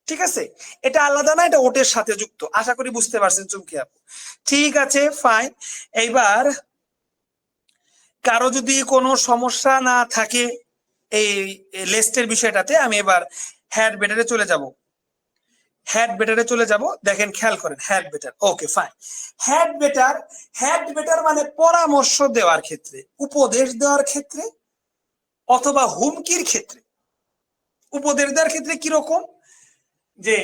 ঠিক আছে? এটা আলাদা না, এটা ওটের সাথে যুক্ত। আশা করি বুঝতে পারছেন চুমকি আপু। ঠিক আছে, ফাইন। এইবার কারো যদি কোনো সমস্যা না থাকে এই লেস্টের বিষয়টাতে, আমি এবার হ্যাড বেটারে চলে যাব। হ্যাড বেটারে চলে যাব, দেখেন খেয়াল করেন, had better. Okay fine. Had better, had better মানে পরামর্শ দেওয়ার ক্ষেত্রে, উপদেশ দেওয়ার ক্ষেত্রে, অথবা হুমকির ক্ষেত্রে। উপদেশ দেওয়ার ক্ষেত্রে কিরকম, যে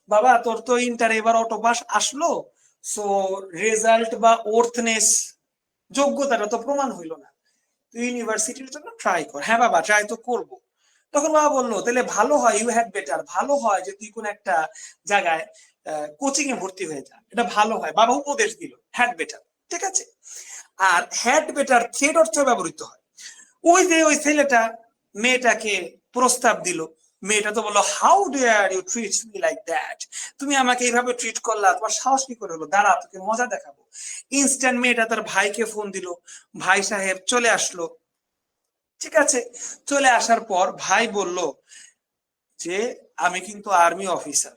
বাবা তোর তো ইন্টার এবার অটো পাস আসলো, সো রেজাল্ট বা ওর্থনেস, যোগ্যতাটা তো প্রমাণ হইলো না, তুই ইউনিভার্সিটির জন্য ট্রাই কর। হ্যাঁ বাবা ট্রাই তো করব। তখন বাবা বললো তাহলে ভালো হয়, ইউ হ্যাড বেটার, ভালো হয় যে তুই কোন একটা জায়গায় কোচিং এ ভর্তি হয়ে যা, এটা ভালো হয়, বাবা উপদেশ দিল, হ্যাড বেটার, ঠিক আছে? আর হ্যাড বেটার থ্রেড অর্থে ব্যবহৃত হয়। ওই যে ওই ছেলেটা মেয়েটাকে প্রস্তাব দিল। মেয়েটা তো বললো, how dare you treat me like that, তুমি আমাকে এইভাবে ট্রিট করলা, তোমার সাহস কি করে হলো, দাঁড়া তোকে মজা দেখাবো। ইনস্ট্যান্ট মেয়েটা তার ভাইকে ফোন দিল, ভাই সাহেব চলে আসলো। ঠিক আছে, চলে আসার পর ভাই বলল যে আমি কিন্তু army officer,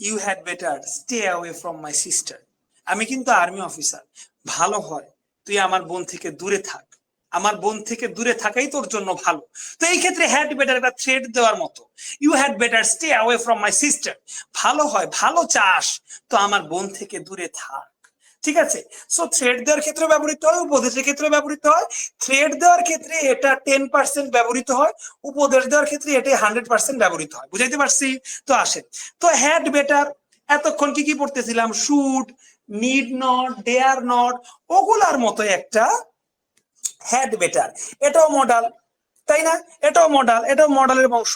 you had better stay away from my sister, আমি কিন্তু আর্মি অফিসার, ভালো হয় তুই আমার বোন থেকে দূরে থাক, আমার বোন থেকে দূরে থাকাই তোর জন্য ভালো। তো এই ক্ষেত্রে হ্যাড বেটার একটা থ্রেড দেওয়ার মতো, you had better stay away from my sister, ভালো হয়, ভালো চাস তো আমার বোন থেকে দূরে থাক। ঠিক আছে, সো থ্রেড দেওয়ার ক্ষেত্রে ব্যবহৃত হয়, উপদেশের ক্ষেত্রে ব্যবহৃত হয়। থ্রেড দেওয়ার ক্ষেত্রে এটা 10% ব্যবহৃত হয়, উপদেশ দেওয়ার ক্ষেত্রে এটা 100% ব্যবহৃত হয়। বুঝাইতে পারছি? তো আসেন, তো হ্যাড বেটার এতক্ষণ কি কি পড়তেছিলাম, should, need not, dare not, ওগুলার মতো একটা হ্যাড বেটার। এটাও মডাল, তাই না? এটাও মডাল, এটাও মডালের বংশ।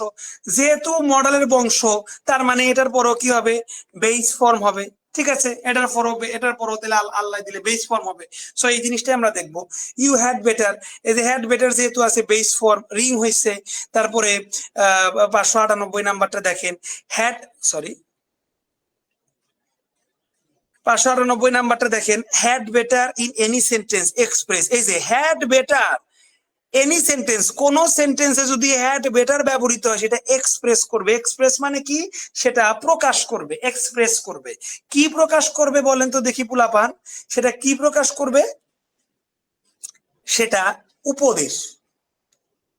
যেহেতু মডালের বংশ, তার মানে এটার পরও কি হবে, বেস ফর্ম হবে। ঠিক আছে, এটার পরও তাহলে আল্লাহ দিলে বেস ফর্ম হবে। সো এই জিনিসটাই আমরা দেখবো। ইউ হ্যাড বেটার, এই যে হ্যাড বেটার যেহেতু আছে, বেস ফর্ম, রিং হয়েছে। তারপরে 598 নাম্বারটা দেখেন, হ্যাড, সরি 598 নাম্বারটা দেখেন, had better in any sentence express, এই যে হ্যাড বেটার এনি সেন্টেন্স, কোন সেন্টেন্সে যদি হ্যাড বেটার ব্যবহৃত হয় সেটা এক্সপ্রেস করবে। এক্সপ্রেস মানে কি, সেটা প্রকাশ করবে, এক্সপ্রেস করবে। কি প্রকাশ করবে বলেন তো দেখি পোলাপান, সেটা কি প্রকাশ করবে? সেটা উপদেশ,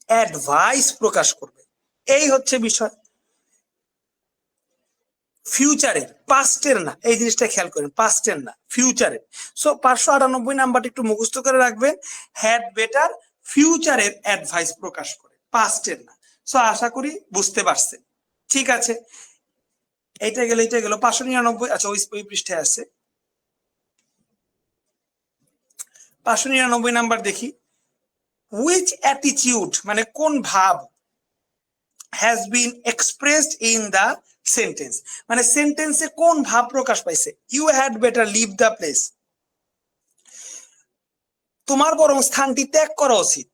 অ্যাডভাইস প্রকাশ করবে। এই হচ্ছে বিষয়। ফিউচারের, পাস্টের না, এই জিনিসটা খেয়াল করেন, পাস্টের না, ফিউচারের। সো 598 নাম্বারটা একটু মুখস্থ করে রাখবেন, হ্যাড বেটার ফিউচারের অ্যাডভাইস প্রকাশ করে, পাস্টের না। সো আশা করি বুঝতে পারছেন। ঠিক আছে, এটা গেল, এটা গেল 599। আচ্ছা, ওই পৃষ্ঠায় আছে 599 নাম্বার দেখি, হুইচ অ্যাটিটিউড মানে কোন ভাব has been expressed in the sentence, মানে সেন্টেন্সে কোন ভাব প্রকাশ পাইছে। You had better leave the place, তোমার বরং স্থানটি ত্যাগ করা উচিত,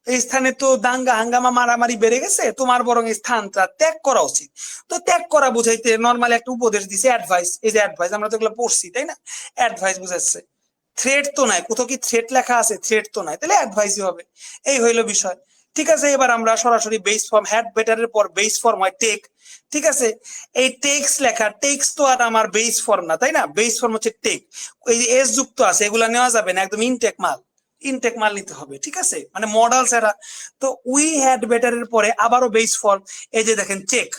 এই স্থানে তো দাঙ্গা হাঙ্গামা মারামারি বেড়ে গেছে, তোমার বরং এই স্থানটা ত্যাগ করা উচিত। তো ত্যাগ করা বুঝাইতে নর্মালি একটা উপদেশ দিছে, অ্যাডভাইস। এই যে অ্যাডভাইস, আমরা তো এগুলো পড়ছি, তাই না? অ্যাডভাইস বুঝাচ্ছে, থ্রেট তো নাই, কোথাও কি থ্রেট লেখা আছে? থ্রেট তো নাই, তাহলে অ্যাডভাইসই হবে। এই হইলো বিষয়। ঠিক আছে, এবার আমরা সরাসরি বেস ফর্ম, হ্যাড বেটারের পর বেস ফর্ম হয় টেক। ঠিক আছে, এই টেক্স লেখা, টেক্স তো আর আমার বেস ফর্ম না, তাই না? বেস ফর্ম হচ্ছে টেক। এই যে এস যুক্ত আছে, এগুলা নেওয়া যাবে না, একদম ইনটেক মাল, ইনটেক মাল নিতে হবে। ঠিক আছে, মানে মডেল ছাড়া। তো উই হ্যাড বেটারের পরে আবারও বেস ফর্ম, এই যে দেখেন চেক,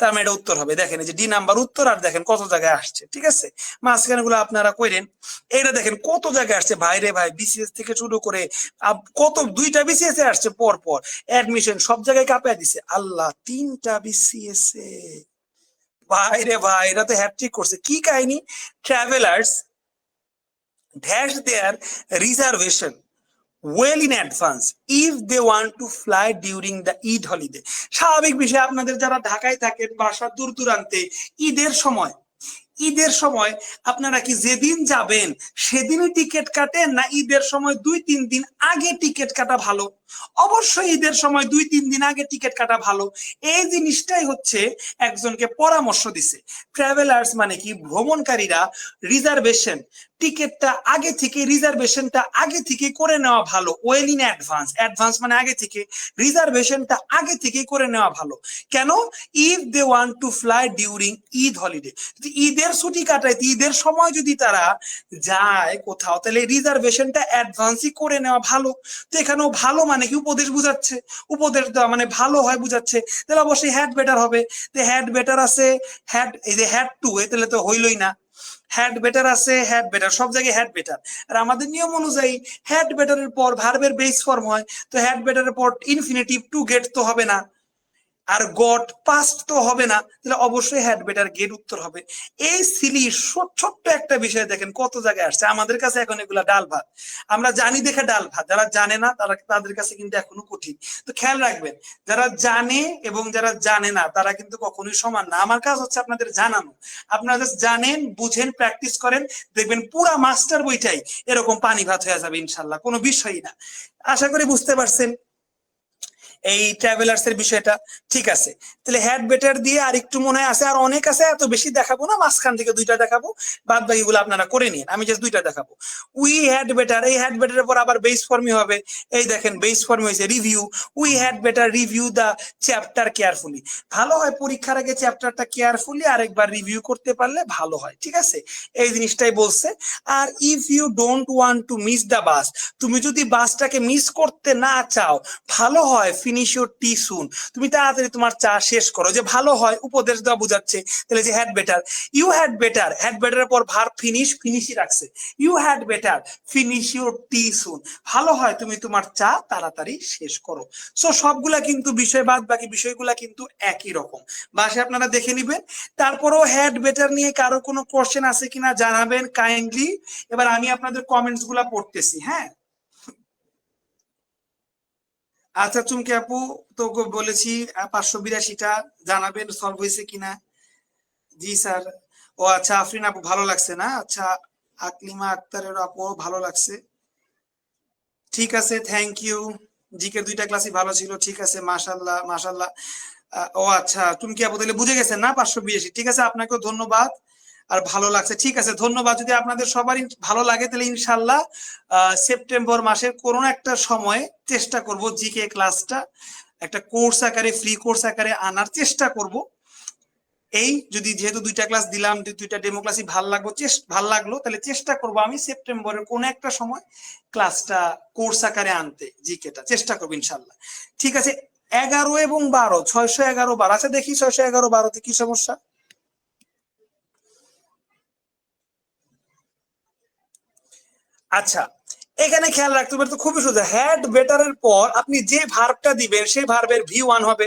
তার মানে এটা উত্তর হবে। দেখেন এই যে ডি নাম্বার উত্তর, আর দেখেন কত জায়গায় আসছে। ঠিক আছে, মাঝখানে গুলো আপনারা কইরেন। এইটা দেখেন কত জায়গায় আসছে, ভাই রে ভাই, বিসিএস থেকে শুরু করে কত, 2টা বিসিএস এ আসছে পর পর, অ্যাডমিশন সব জায়গায় কাঁপিয়ে দিছে। আল্লাহ, 3টা বিসিএস এ, ভাই রে ভাই, এটা তো হ্যাটট্রিক করছে। কি কাহিনী, travellers dash their reservation well in advance if they want to fly during the Eid holiday. স্বাভাবিক বিষয়, আপনাদের যারা ঢাকায় থাকেন, বাসা দূর দূরান্তে, ঈদের সময় আপনারা কি যেদিন যাবেন সেদিনই টিকিট কাটেন, না ঈদের সময় 2-3 দিন আগে টিকিট কাটা ভালো? অবশ্যই ঈদের সময় 2-3 দিন আগে টিকিট কাটা ভালো। এই জিনিসটাই হচ্ছে একজনকে পরামর্শ দিছে। ট্রাভেলার্স মানে কি, ভ্রমণকারীরা রিজার্ভেশন, টিকিটটা আগে থেকে, রিজার্ভেশনটা আগে থেকে করে নেওয়া ভালো। ওয়েল ইন অ্যাডভান্স, অ্যাডভান্স মানে আগে থেকে, রিজার্ভেশনটা আগে থেকে করে নেওয়া ভালো। কেন? If they want to fly during Eid holiday, ঈদের ছুটি কাটাইতে, ঈদের সময় যদি তারা যায় কোথাও, তাহলে রিজার্ভেশনটা অ্যাডভান্সই করে নেওয়া ভালো। তো এখানেও ভালো মানে কি, উপদেশ বুঝাচ্ছে, উপদেশ দেওয়া মানে ভালো হয় বুঝাচ্ছে, তাহলে অবশ্যই হ্যাড বেটার হবে। তো হ্যাড বেটার আছে, হ্যাড, এই যে হ্যাড টু, তাহলে তো হইলই না। হ্যাড বেটার আছে, হ্যাড বেটার, সব জায়গায় হ্যাড বেটার। আর আমাদের নিয়ম অনুযায়ী হ্যাড বেটারের পর ভার্বের বেস ফর্ম হয়, তো হ্যাড বেটারের পর ইনফিনিটিভ টু গেট তো হবে না, আর গট পাস্ট তো হবে না, তাহলে অবশ্যই হ্যাড বেটার গেট উত্তর হবে। এই সিলি ছোট্ট একটা বিষয় দেখেন কত জায়গায় আসছে। আমাদের কাছে এখন এগুলা ডাল ভাত, আমরা জানি দেখে ডাল ভাত, যারা জানে না তারা, তাদের কাছে কিন্তু এখনো কঠিন। তো খেয়াল রাখবেন, যারা জানে এবং যারা জানে না তারা কিন্তু কখনোই সমান না। আমার কাজ হচ্ছে আপনাদের জানানো, আপনারা জাস্ট জানেন, বুঝেন, প্র্যাকটিস করেন, দেখবেন পুরা মাস্টার বইটাই এরকম পানি ভাত হয়ে যাবে ইনশাল্লাহ, কোনো বিষয়ই না। আশা করি বুঝতে পারছেন। এই ট্রাভেলার্স এর বিষয়টা, ঠিক আছে। তাহলে হ্যাড বেটার দিয়ে আর একটু মনে হয় আছে, আর অনেক আছে, এত বেশি দেখাবো না, মাঝখান থেকে দুইটা দেখাবো, বাদ বাকিগুলো আপনারা করে নিন, আমি জাস্ট দুইটা দেখাবো। উই হ্যাড বেটার, এই হ্যাড বেটারের পর আবার বেস ফর্মই হবে, এই দেখেন বেস ফর্ম হয়েছে review, we had better review the chapter carefully. ভালো হয় পরীক্ষার আগে চ্যাপ্টারটা কেয়ারফুলি আরেকবার রিভিউ করতে পারলে ভালো হয়, ঠিক আছে, এই জিনিসটাই বলছে। আর if you don't want to miss the bus, তুমি যদি বাসটাকে মিস করতে না চাও, ভালো হয় ফিনিশ ইউর টি সুন, তুমি তাড়াতাড়ি তোমার চা শেষ করো, যে ভালো হয় উপদেশ দেওয়া বোঝাচ্ছে। তাহলে যে had better, you had better, had বেটারের পর ভার্ব ফিনিশ, ফিনিশই রাখছে, you had better finish your tea soon, ভালো হয় তুমি তোমার চা তাড়াতাড়ি শেষ করো। সো সবগুলা কিন্তু বিষয়, বাদ বাকি বিষয়গুলা কিন্তু একই রকম, বাসায় আপনারা দেখে নিবেন। তারপরেও হ্যাড বেটার নিয়ে কারো কোনো কোশ্চেন আছে কিনা জানাবেন কাইন্ডলি। এবার আমি আপনাদের কমেন্টস গুলা পড়তেছি, হ্যাঁ। আচ্ছা চুমকি আপু, তো বলেছি 582টা, জানাবেন সলভ হয়েছে কিনা। জি স্যার। ও আচ্ছা, আফরিন আপু ভালো লাগছে না, আচ্ছা। আকলিমা আক্তারের আপু ভালো লাগছে, ঠিক আছে, থ্যাংক ইউ। জিকে দুইটা ক্লাসই ভালো ছিল, ঠিক আছে, মাশাল্লাহ মাশাল্লাহ। ও আচ্ছা, তুমি কি আপু তাহলে বুঝে গেছেন না 582, ঠিক আছে, আপনাকেও ধন্যবাদ। আর ভালো লাগছে, ঠিক আছে, ধন্যবাদ। যদি আপনাদের সবারই ভালো লাগে তাহলে ইনশাল্লাহ সেপ্টেম্বর মাসের কোনো একটা সময় চেষ্টা করব জিকে ক্লাসটা একটা কোর্স আকারে, ফ্রি কোর্স আকারে আনার চেষ্টা করব। এই যদি যেহেতু দুইটা ক্লাস দিলাম, দুইটা ডেমো ক্লাসই ভাল লাগলো, তাহলে চেষ্টা করব আমি সেপ্টেম্বরের কোন একটা সময় ক্লাসটা কোর্স আকারে আনতে, জিকেটা চেষ্টা করবো ইনশাল্লাহ, ঠিক আছে। 11 এবং 12, 611 12, আচ্ছা দেখি 611 12তে কি সমস্যা। আচ্ছা, এখানে খেয়াল রাখতে হবে, তো খুবই সোজা, হ্যাড বেটারের পর আপনি যে ভার্বটা দিবেন সেই ভার্বের V1 হবে।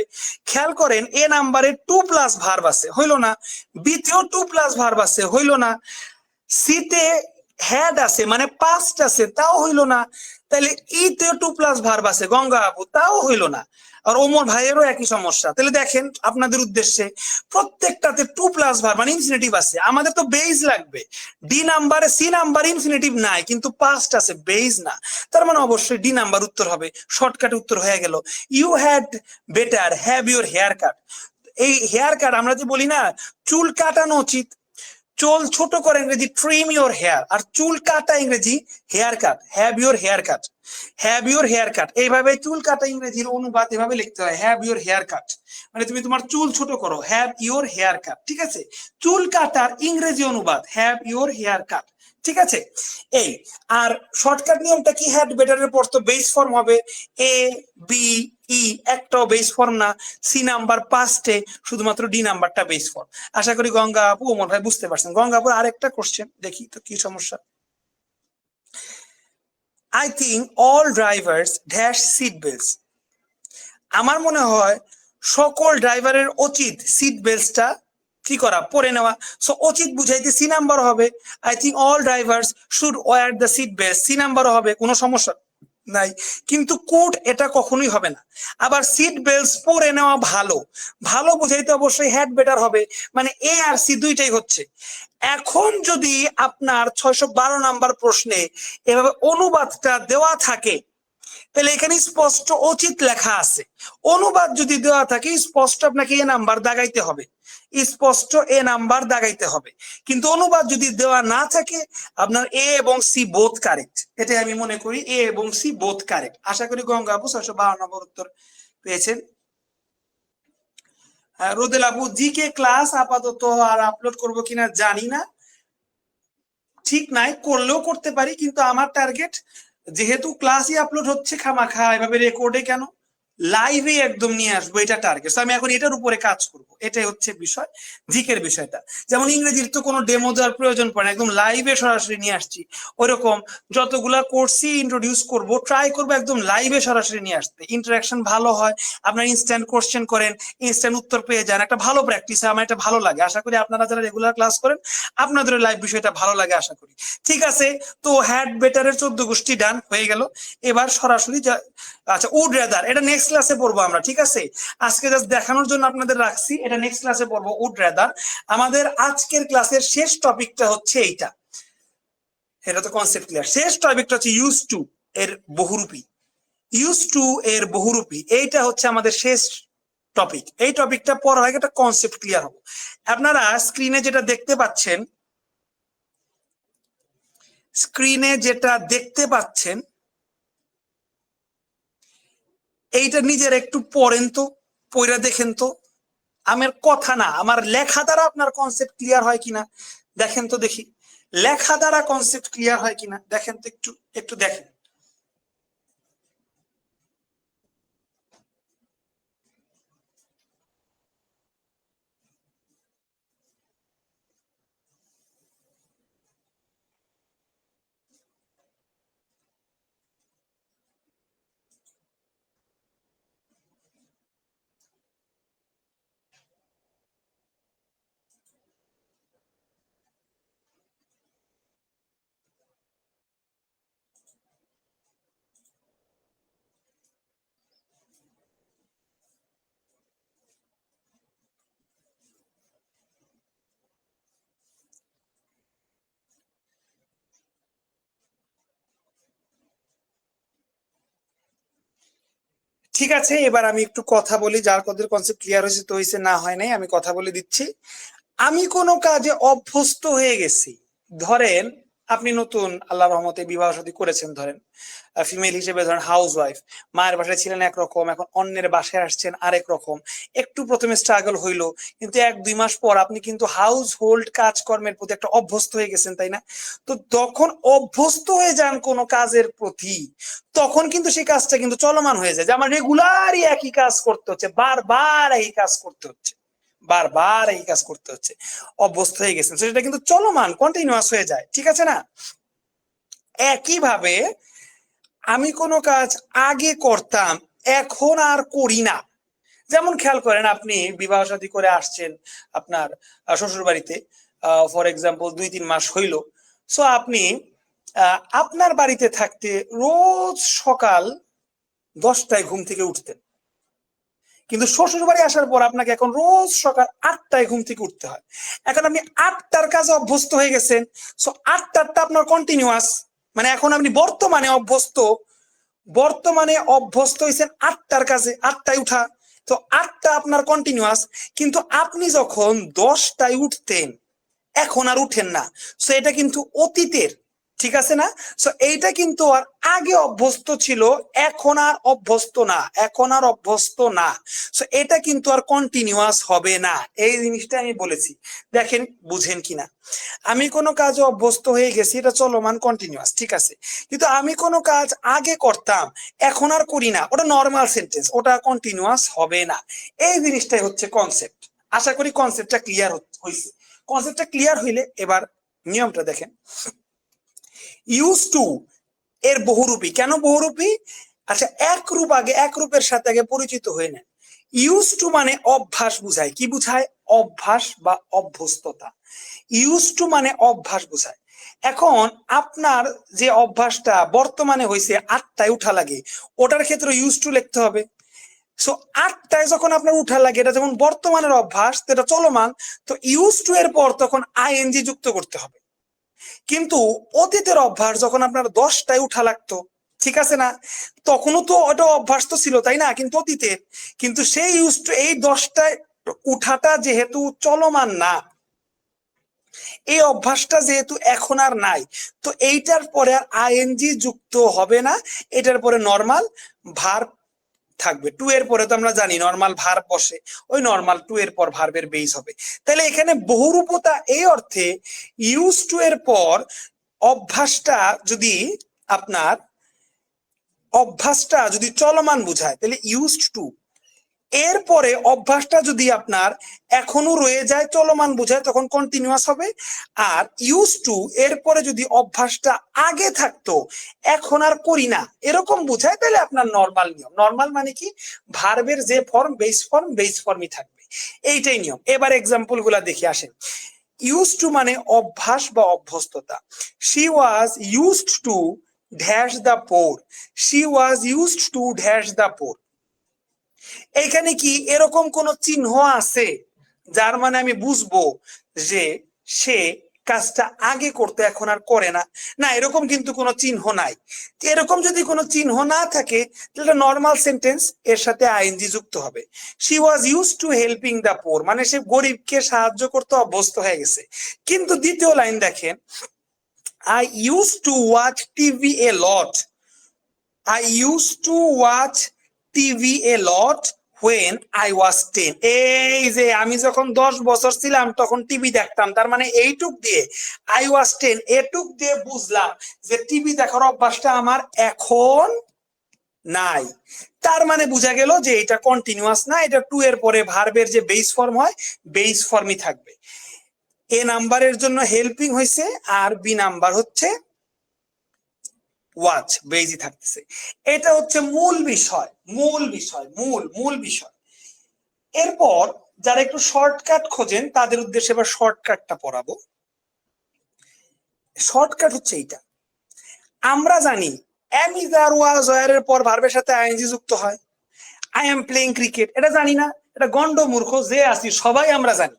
খেয়াল করেন এ নাম্বারে 2+ ভার্ব আছে, হইলো না, বিতেও 2+ ভার্ব আছে, হইলো না, সিতে হ্যাড আছে মানে পাস্ট আছে, তাও হইলো না, তাহলে ইতে 2+ ভার্ব আছে গঙ্গা আপু, তাও হইলো না। আর ওমর ভাইয়েরও একই সমস্যা। তাহলে দেখেন আপনাদের উদ্দেশ্যে, প্রত্যেকটাতে 2+ ভার্ব মানে ইনফিনিটিভ আছে, আমাদের তো বেজ লাগবে। ডি নাম্বারে সি নাম্বার ইনফিনিটিভ নাই কিন্তু পাস্ট আছে, বেজ না, তার মানে অবশ্যই ডি নাম্বার উত্তর হবে। শর্টকাট উত্তর হয়ে গেল, you had better have your hair cut. এই হেয়ার কাট আমরা যে বলি না, চুল কাটানো উচিত, চুল ছোট করে ইংরেজি ট্রিম ইউর হেয়ার, আর চুল কাটা ইংরেজি hair cut, have your hair cut, have your hair cut. এইভাবে চুল কাটা ইংরেজির অনুবাদ এভাবে লিখতে হয়, হ্যাভ ইউর হেয়ার কাট, মানে তুমি তোমার চুল ছোট করো, হ্যাভ ইউর হেয়ার কাট, ঠিক আছে। চুল কাটার ইংরেজি অনুবাদ হ্যাভ ইউর হেয়ার কাট, ঠিক আছে। এই আর শর্টকাট নিয়মটা কি, হ্যাড বেটারের পর তো বেস ফর্ম হবে, এ বি ই, একটাও বেস ফর্ম না, সি নাম্বার পাস্টে, শুধুমাত্র ডি নাম্বারটা বেস ফর্ম। আশা করি গঙ্গা আপু, ওমর ভাই বুঝতে পারছেন। গঙ্গা আপুর আরেকটা কোশ্চেন দেখি তো কি সমস্যা। I think all drivers dash seat belts, আমার মনে হয় সকল ড্রাইভারের উচিত সিট বেল্টসটা কি করা, পরে নেওয়া। সো উচিত বুঝাইতে সি নাম্বার হবে, I think all drivers should wear the seat belt, C number হবে, কোনো সমস্যা নাই। কিন্তু কুড এটা কখনোই হবে না। আবার সিট বেল্টস পরে নেওয়া ভালো, ভালো বুঝাইতে অবশ্যই হ্যাড বেটার হবে, মানে এ আর সি দুইটাই হচ্ছে। এখন যদি আপনার 612 নাম্বার প্রশ্নে এভাবে অনুবাদটা দেওয়া থাকে, তাহলে এখানে স্পষ্ট উচিত লেখা আছে। অনুবাদ যদি দেওয়া থাকে স্পষ্ট আপনাকে এ নাম্বার দাগাইতে হবে, স্পষ্ট এ নাম্বার দাগাইতে হবে। কিন্তু অনুবাদ যদি দেওয়া না থাকে, আপনার এ এবং সি বোথ কারেক্ট, এটাই আমি মনে করি, এ এবং সি বোথ কারেক্ট। আশা করি গঙ্গা আপু 612 নম্বর উত্তর পেয়েছেন। রোদেল আপু, জিকে ক্লাস আপাতত আর আপলোড করব কিনা জানি না, ঠিক নাই, করলেও করতে পারি, কিন্তু আমার টার্গেট যেহেতু ক্লাসই আপলোড হচ্ছে খামাখা এভাবে রেকর্ডে কেন, লাইভে একদম নিয়ে আসবো, এটা টার্গেট। আমি এখন এটার উপরে কাজ করব, এটাই হচ্ছে বিষয়, জিকের বিষয়টা। যেমন ইংরেজির তো কোনো ডেমো দেওয়ার প্রয়োজন পড়ে না, একদম লাইভে সরাসরি নিয়ে আসছি। ওইরকম যতগুলা কোর্সই ইন্ট্রোডিউস করব, ট্রাই করবো একদম লাইভে সরাসরি নিয়ে আসতে, ইন্টারাকশন ভালো হয়, আপনার ইনস্ট্যান্ট কোশ্চেন করেন, ইনস্ট্যান্ট উত্তর পেয়ে যান, একটা ভালো প্র্যাকটিস হয়, আমার এটা ভালো লাগে। আশা করি আপনারা যারা রেগুলার ক্লাস করেন আপনাদের লাইভ বিষয়টা ভালো লাগে আশা করি, ঠিক আছে। তো হ্যাড বেটারের 14 গোষ্ঠী ডান হয়ে গেল। এবার সরাসরি আচ্ছা, উড রেদার, এটা নেক্সট ক্লাসে পড়বো আমরা, ঠিক আছে। আজকে জাস্ট দেখানোর জন্য আপনাদের রাখছি, এটা নেক্সট ক্লাসে পড়বো উড রেদার। আমাদের আজকের ক্লাসের শেষ টপিকটা হচ্ছে এইটা, এটা তো কনসেপ্ট ক্লিয়ার। শেষ টপিকটা হচ্ছে ইউজ টু এর বহুরূপী, ইউজ টু এর বহুরূপী, এইটা হচ্ছে আমাদের শেষ টপিক। এই টপিকটা পড়ার আগে একটা কনসেপ্ট ক্লিয়ার হবে। আপনারা স্ক্রিনে যেটা দেখতে পাচ্ছেন, এইটা নিজের একটু পড়েন তো, পড়া দেখেন তো। আমার কথা না, আমার লেখা দ্বারা আপনার কনসেপ্ট ক্লিয়ার হয় কিনা দেখেন তো, দেখি লেখা দ্বারা কনসেপ্ট ক্লিয়ার হয় কিনা দেখেন তো, একটু একটু দেখেন। ঠিক আছে, এবার আমি একটু কথা বলি, যার কদের কনসেপ্ট ক্লিয়ার হয়েছে তো হয়েছে, না হয় নাই আমি কথা বলে দিচ্ছি। আমি কোনো কাজে অভ্যস্ত হয়ে গেছি, ধরেন আপনি নতুন আল্লাহ রহমতে বিবাহ শাদী করেছেন, ধরেন ফিমেল হিসেবে, ধরেন হাউস ওয়াইফ, মায়ের বাসায় ছিলেন একরকম, এখন অন্যের বাসায় আসছেন আরেক রকম। একটু প্রথমে স্ট্রাগল হইলো, কিন্তু 1-2 মাস পর আপনি কিন্তু হাউস হোল্ড কাজকর্মের প্রতি একটা অভ্যস্ত হয়ে গেছেন, তাই না? তো যখন অভ্যস্ত হয়ে যান কোনো কাজের প্রতি, তখন কিন্তু সেই কাজটা কিন্তু চলমান হয়ে যায়, যে আমার রেগুলারই একই কাজ করতে হচ্ছে, বারবার এই কাজ করতে হচ্ছে, বারবার এই কাজ করতে হচ্ছে, অভ্যস্ত হয়ে গেছেন, সেটা কিন্তু চলমান কন্টিনিউয়াস হয়ে যায়, ঠিক আছে না? একইভাবে আমি কোনো কাজ আগে করতাম, এখন আর করি না। যেমন খেয়াল করেন, আপনি বিবাহ শাদী করে আসছেন আপনার শ্বশুর বাড়িতে, ফর এক্সাম্পল 2-3 মাস হইল। সো আপনি আপনার বাড়িতে থাকতে রোজ সকাল 10টায় ঘুম থেকে উঠতেন, কিন্তু শ্বশুর বাড়ি আসার পর আপনাকে এখন রোজ সকাল 8টায় ঘুম থেকে উঠতে হয়। এখন আপনি 8টার কাজে অভ্যস্ত হয়ে গেছেন, সো 8টারটা আপনার কন্টিনিউয়াস, মানে এখন আপনি বর্তমানে অভ্যস্ত হয়েছেন 8টার কাজে, 8টায় উঠা, তো 8টা আপনার কন্টিনিউয়াস। কিন্তু আপনি যখন 10টায় উঠতেন, এখন আর উঠেন না, সো এটা কিন্তু অতীতের, ঠিক আছে না? সো এইটা কিন্তু আর আগে অভ্যস্ত ছিল, এখন আর অভ্যস্ত না, সো এটা কিন্তু আর কন্টিনিউয়াস হবে না। এই জিনিসটা আমি বলেছি, দেখেন বুঝেন কিনা। আমি কোনো কাজে অভ্যস্ত হয়ে গেছি, এটা চলমান কন্টিনিউয়াস, ঠিক আছে, কিন্তু আমি কোনো কাজ আগে করতাম এখন আর করি না, ওটা নর্মাল সেন্টেন্স, ওটা কন্টিনিউয়াস হবে না। এই জিনিসটাই হচ্ছে কনসেপ্ট। আশা করি কনসেপ্টটা ক্লিয়ার হয়েছে। কনসেপ্টটা ক্লিয়ার হইলে এবার নিয়মটা দেখেন। ইউজ টু এর বহুরূপী, কেন বহুরূপী? আচ্ছা, একরূপের সাথে আগে পরিচিত হয়ে নেন। ইউজ টু মানে অভ্যাস বুঝায়, কি বুঝায়? অভ্যাস বা অভ্যস্ততা। ইউজ টু মানে অভ্যাস বুঝায়। এখন আপনার যে অভ্যাসটা বর্তমানে হয়েছে 8টায় উঠা লাগে, ওটার ক্ষেত্রে ইউজ টু লিখতে হবে। সো 8টায় যখন আপনার উঠা লাগে, এটা যেমন বর্তমানের অভ্যাস, এটা চলমান, তো ইউজ টু এর পর তখন আইএনজি যুক্ত করতে হবে। কিন্তু অতীতের অভ্যাস যখন আপনার 10টায় উঠা লাগতো, ঠিক আছে না, তখনও তো ওটা অভ্যাস তো ছিল, তাই না, কিন্তু অতীতের, কিন্তু সেই ইউজ টু, এই 10টায় উঠাটা যেহেতু চলমান না, এই অভ্যাসটা যেহেতু এখন আর নাই, তো এইটার পরে আর আইএনজি যুক্ত হবে না, এটার পরে নর্মাল ভার্ব থাকবে। টু এর পরে তো আমরা জানি নর্মাল ভার্ব বসে, ওই নর্মাল টু এর পর ভার্বের বেস হবে। তাহলে এখানে বহুরূপতা এই অর্থে, ইউজ টু এর পর অভ্যাসটা যদি আপনার চলমান বুঝায়, তাহলে ইউজড টু, এরপরে অভ্যাসটা যদি আপনার এখনো রয়ে যায়, চলমান বোঝায়, তখন কন্টিনিউয়াস হবে। আর ইউজ টু এরপরে যদি অভ্যাসটা আগে থাকতো, এখন আর করি না, এরকম বোঝায়, তাহলে আপনার নর্মাল নিয়ম। নর্মাল মানে কি? ভার্বের যে ফর্ম, বেস ফর্মই থাকবে, এইটাই নিয়ম। এবার এক্সাম্পল গুলা দেখে আসেন। ইউজ টু মানে অভ্যাস বা অভ্যস্ততা। She was used to dash the poor, she was used to dash the poor. এখানে কি এরকম কোন চিহ্ন আছে যার মানে আমি বুঝবো যে সে কাজটা আগে করতে এখন আর করে না, না এরকম কিন্তু কোনো চিহ্ন নাই। এরকম যদি কোনো চিহ্ন না থাকে তাহলে নর্মাল সেন্টেন্স, এর সাথে আইএনজি যুক্ত হবে। She was use to helping the poor, মানে সে গরিবকে সাহায্য করতে অভ্যস্ত হয়ে গেছে। কিন্তু দ্বিতীয় লাইন দেখেন, I use to watch TV A lot, I used to watch TV a lot when I was 10. এই যে আমি যখন 10 বছর ছিলাম তখন টিভি দেখতাম, তার মানে এইটুক দিয়ে I was 10 এটুক দিয়ে বুঝলাম যে টিভি দেখার অভ্যাসটা আমার এখন নাই। তার মানে বোঝা গেল যে এটা কন্টিনিউয়াস না, এটা টু এর পরে ভার্বের যে বেস ফর্ম হয় বেস ফর্মই থাকবে। এ নাম্বারের জন্য হেল্পিং হয়েছে আর বি নাম্বার হচ্ছে ওয়াচ, বেজি থাকতেছে। এটা হচ্ছে মূল বিষয়, মূল বিষয়। এরপর যারা একটু শর্টকাট খোঁজেন তাদের উদ্দেশ্যে এবার শর্টকাটটা পড়াবো। শর্টকাট হচ্ছে এইটা, আমরা জানি am is are was were এর পর ভার্বের সাথে আইএনজি যুক্ত হয়। আই এম প্লেইং ক্রিকেট, এটা জানি না, এটা গন্ড মূর্খ যে আছি সবাই আমরা জানি।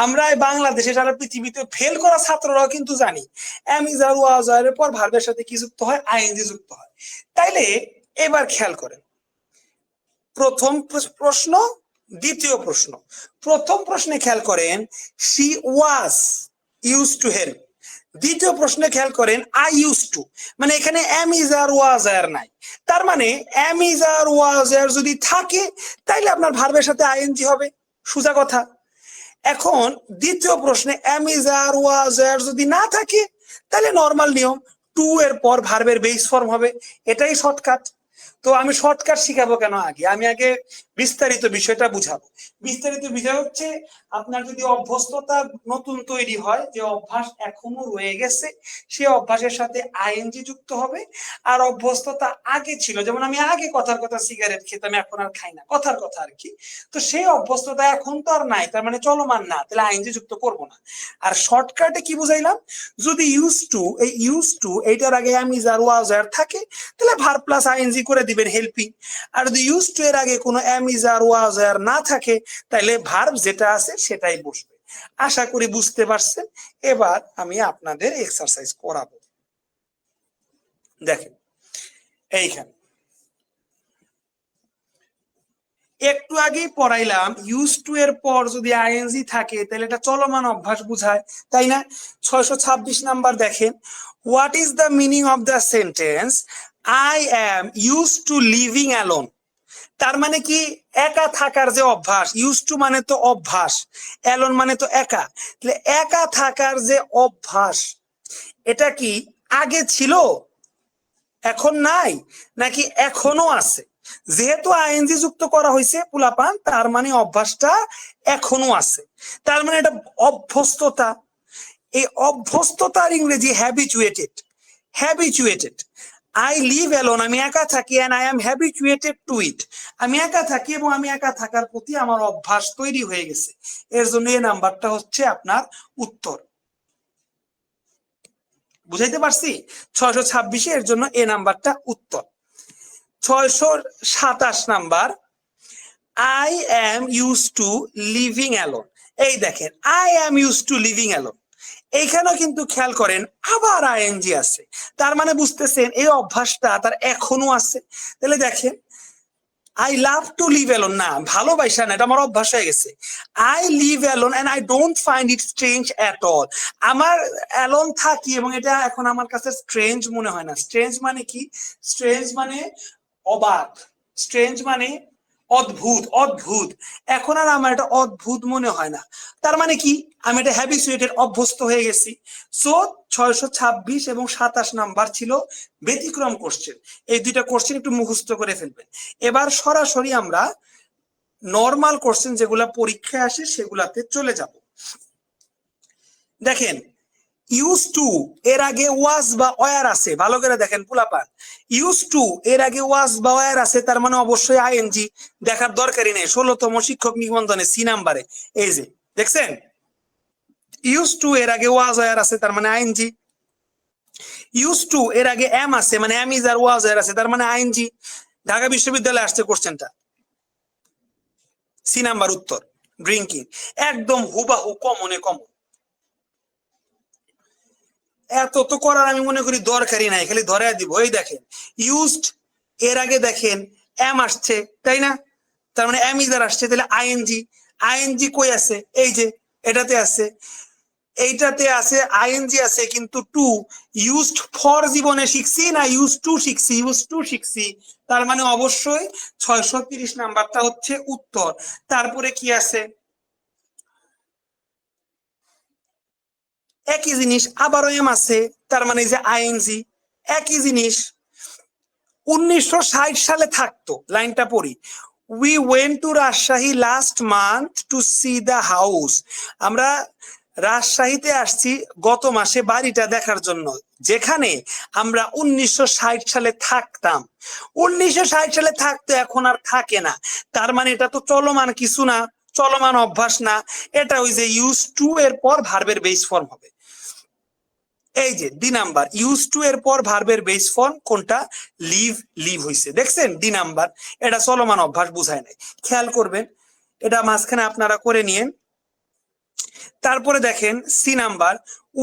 আমরা বাংলাদেশে সারা পৃথিবীতে ফেল করা ছাত্ররাও কিন্তু জানি am is are was were এর পর ভার্বের সাথে কি যুক্ত হয়, আইএনজি যুক্ত হয়। তাইলে এবার খেয়াল করেন, প্রথম প্রশ্ন দ্বিতীয় প্রশ্ন। প্রথম প্রশ্নে খেয়াল করেন she was use to help, দ্বিতীয় প্রশ্নে খেয়াল করেন আই ইউজ টু, মানে এখানে এম ইজ আর ওয়াজ আর নাই। তার মানে এম ইজ আর ওয়াজ আর যদি থাকে তাইলে আপনার ভার্বের সাথে আইএনজি হবে, সোজা কথা। এখন দ্বিতীয় প্রশ্নে এম ইজ আর ওয়াজ আর যদি না থাকে তাহলে নর্মাল নিয়ম টু এর পর ভার্বের বেস ফর্ম হবে, এটাই শর্টকাট। তো আমি শর্টকাট শিখাবো কেন, আমি আগে বিস্তারিত বিষয়টা বুঝাবো। বিস্তারিত বিষয় হচ্ছে আপনার যদি অভ্যস্ততা নতুন তৈরি হয়, যে অভ্যাস এখনো রয়ে গেছে সে অভ্যাসের সাথে আইএনজি যুক্ত হবে। আর অভ্যস্ততা আগে ছিল, যেমন আমি আগে কথার কথা সিগারেট খেতাম এখন আর খাই না, কথার কথা আর কি, তো সেই অভ্যস্ততা এখন তো আর নাই, তার মানে চলমান না, তাহলে আইএনজি যুক্ত করব না। আর শর্টকাটে কি বুঝাইলাম, যদি ইউজ টু, এই ইউজ টু এইটার আগে এম ইজ আর ওয়াজ আর থাকে তাহলে ভার্ব প্লাস আইএনজি করে দিবেন হেল্পিং। আর যদি ইউজ টু এর আগে কোনো এম ইজ আর ওয়াজ আর না থাকে তাহলে ভার্ব যেটা আছে সেটাই বসবে। আশা করি বুঝতে পারছেন। এবার আমি আপনাদের এক্সারসাইজ করাবো। দেখেন এইখানে একটু আগেই পড়াইলাম ইউজ টু এর পর যদি আইএনজি থাকে তাহলে এটা চলমান অভ্যাস বুঝায়, তাই না? 626 নাম্বার দেখেন, what is the meaning of the sentence I am use to living alone? তার মানে কি, একা থাকার যে অভ্যাস, ইউজ টু মানে তো অভ্যাস, অ্যালোন মানে তো একা, তাহলে একা থাকার যে অভ্যাস এটা কি আগে ছিল এখন নাই নাকি এখনো আছে? যেহেতু আইএনজি যুক্ত করা হয়েছে পোলাপান, তার মানে অভ্যাসটা এখনো আছে, তার মানে এটা অভ্যস্ততা। এই অভ্যস্ততার ইংরেজি habituated. Habituated, I live alone, আমি একা থাকি, and I am habituated to it, আমি একা থাকি এবং আমি একা থাকার প্রতি আমার অভ্যাস তৈরি হয়ে গেছে। এর জন্য এই নাম্বারটা হচ্ছে আপনার উত্তর। বুঝাইতে পারছি? 626 এর জন্য এ নাম্বারটা উত্তর। 627 number, I am use to living alone. এই দেখেন I am use to living alone, এইখানেও কিন্তু খেয়াল করেন আবার আইএনজি আছে, তার মানে বুঝতেছেন এই অভ্যাসটা তার এখনো আছে। তাহলে দেখেন I love to live alone, না ভালোবাসা না, এটা আমার অভ্যাস হয়ে গেছে। I live alone and I don't find it strange at all, আমার অ্যালোন থাকি এবং এটা এখন আমার কাছে স্ট্রেঞ্জ মনে হয় না। স্ট্রেঞ্জ মানে কি? স্ট্রেঞ্জ মানে অবাক, স্ট্রেঞ্জ মানে অদ্ভুত, অদ্ভুত, এখন আর আমার এটা অদ্ভুত মনে হয় না। তার মানে কি, আমি এটা হ্যাবিচুয়েটেড, অভ্যস্ত হয়ে গেছি। সো 626 এবং 27 নাম্বার ছিল ব্যতিক্রম কোশ্চেন। এই দুইটা কোশ্চেন একটু মুখস্থ করে ফেলবেন। এবার সরাসরি আমরা নর্মাল কোশ্চেন যেগুলা পরীক্ষায় আসে সেগুলাতে চলে যাব। দেখেন ইউজ টু এর আগে ওয়াজ বা ওয়ার আছে, ভালো করে দেখেন পোলাপান, ইউজ টু এর আগে ওয়াজ বা ওয়ার আছে, তার মানে অবশ্যই আইএনজি, দেখার দরকারই নেই। 16তম শিক্ষক নিবন্ধনে সি নাম্বারে এই যে দেখছেন ইউজ টু এর আগে ওয়াজ ওয়ার আছে, তার মানে আইএনজি। ইউজ টু এর আগে এম আছে, মানে am is are was were আছে, তার মানে আইএনজি। ঢাকা বিশ্ববিদ্যালয়ে আসছে কোশ্চেনটা, সি নাম্বার উত্তর। ড্রিঙ্কিং একদম হুবাহু কমনে কমন। এত তো করার আমি মনে করি দরকারই নাই, খালি ধরে দিব। এই দেখেন ইউজড, এর আগে দেখেন এম আসছে, তাই না? তার মানে এম ইজার আসছে, তাহলে আইএনজি, আইএনজি কই আছে? এই যে এটাতে আছে, এইটাতে আছে আইএনজি আছে, কিন্তু টু ইউজড ফর জীবনে শিখছি না ইউজ টু শিখছি? ইউজ টু শিখছি, তার মানে অবশ্যই 630 নাম্বারটা হচ্ছে উত্তর। তারপরে কি আছে? একই জিনিস, আবারও এম আছে, তার মানে যে আইএনজি, একই জিনিস। 1960 সালে থাকতো, লাইনটা পড়ি। We went to Rajshahi last month to see the house. আমরা রাজশাহীতে আসছি গত মাসে বাড়িটা দেখার জন্য, যেখানে আমরা 1960 সালে থাকতাম। 1960 সালে থাকতো, এখন আর থাকে না। তার মানে এটা তো চলমান কিছু না, চলমান অভ্যাস না, এটা ওই যে ইউজ টু এর পর ভার্বের বেস ফর্ম হবে। এই যে ডি নাম্বার, ইউজ টু এর পর ভার্বের বেস ফর্ম কোনটা? লিভ, লিভ হইছে, দেখছেন? ডি নাম্বার, এটা চলমান অভ্যাস বুঝায় নাই, খেয়াল করবেন, এটা মাঝখানে আপনারা করে নিয়েন। তারপরে দেখেন C number,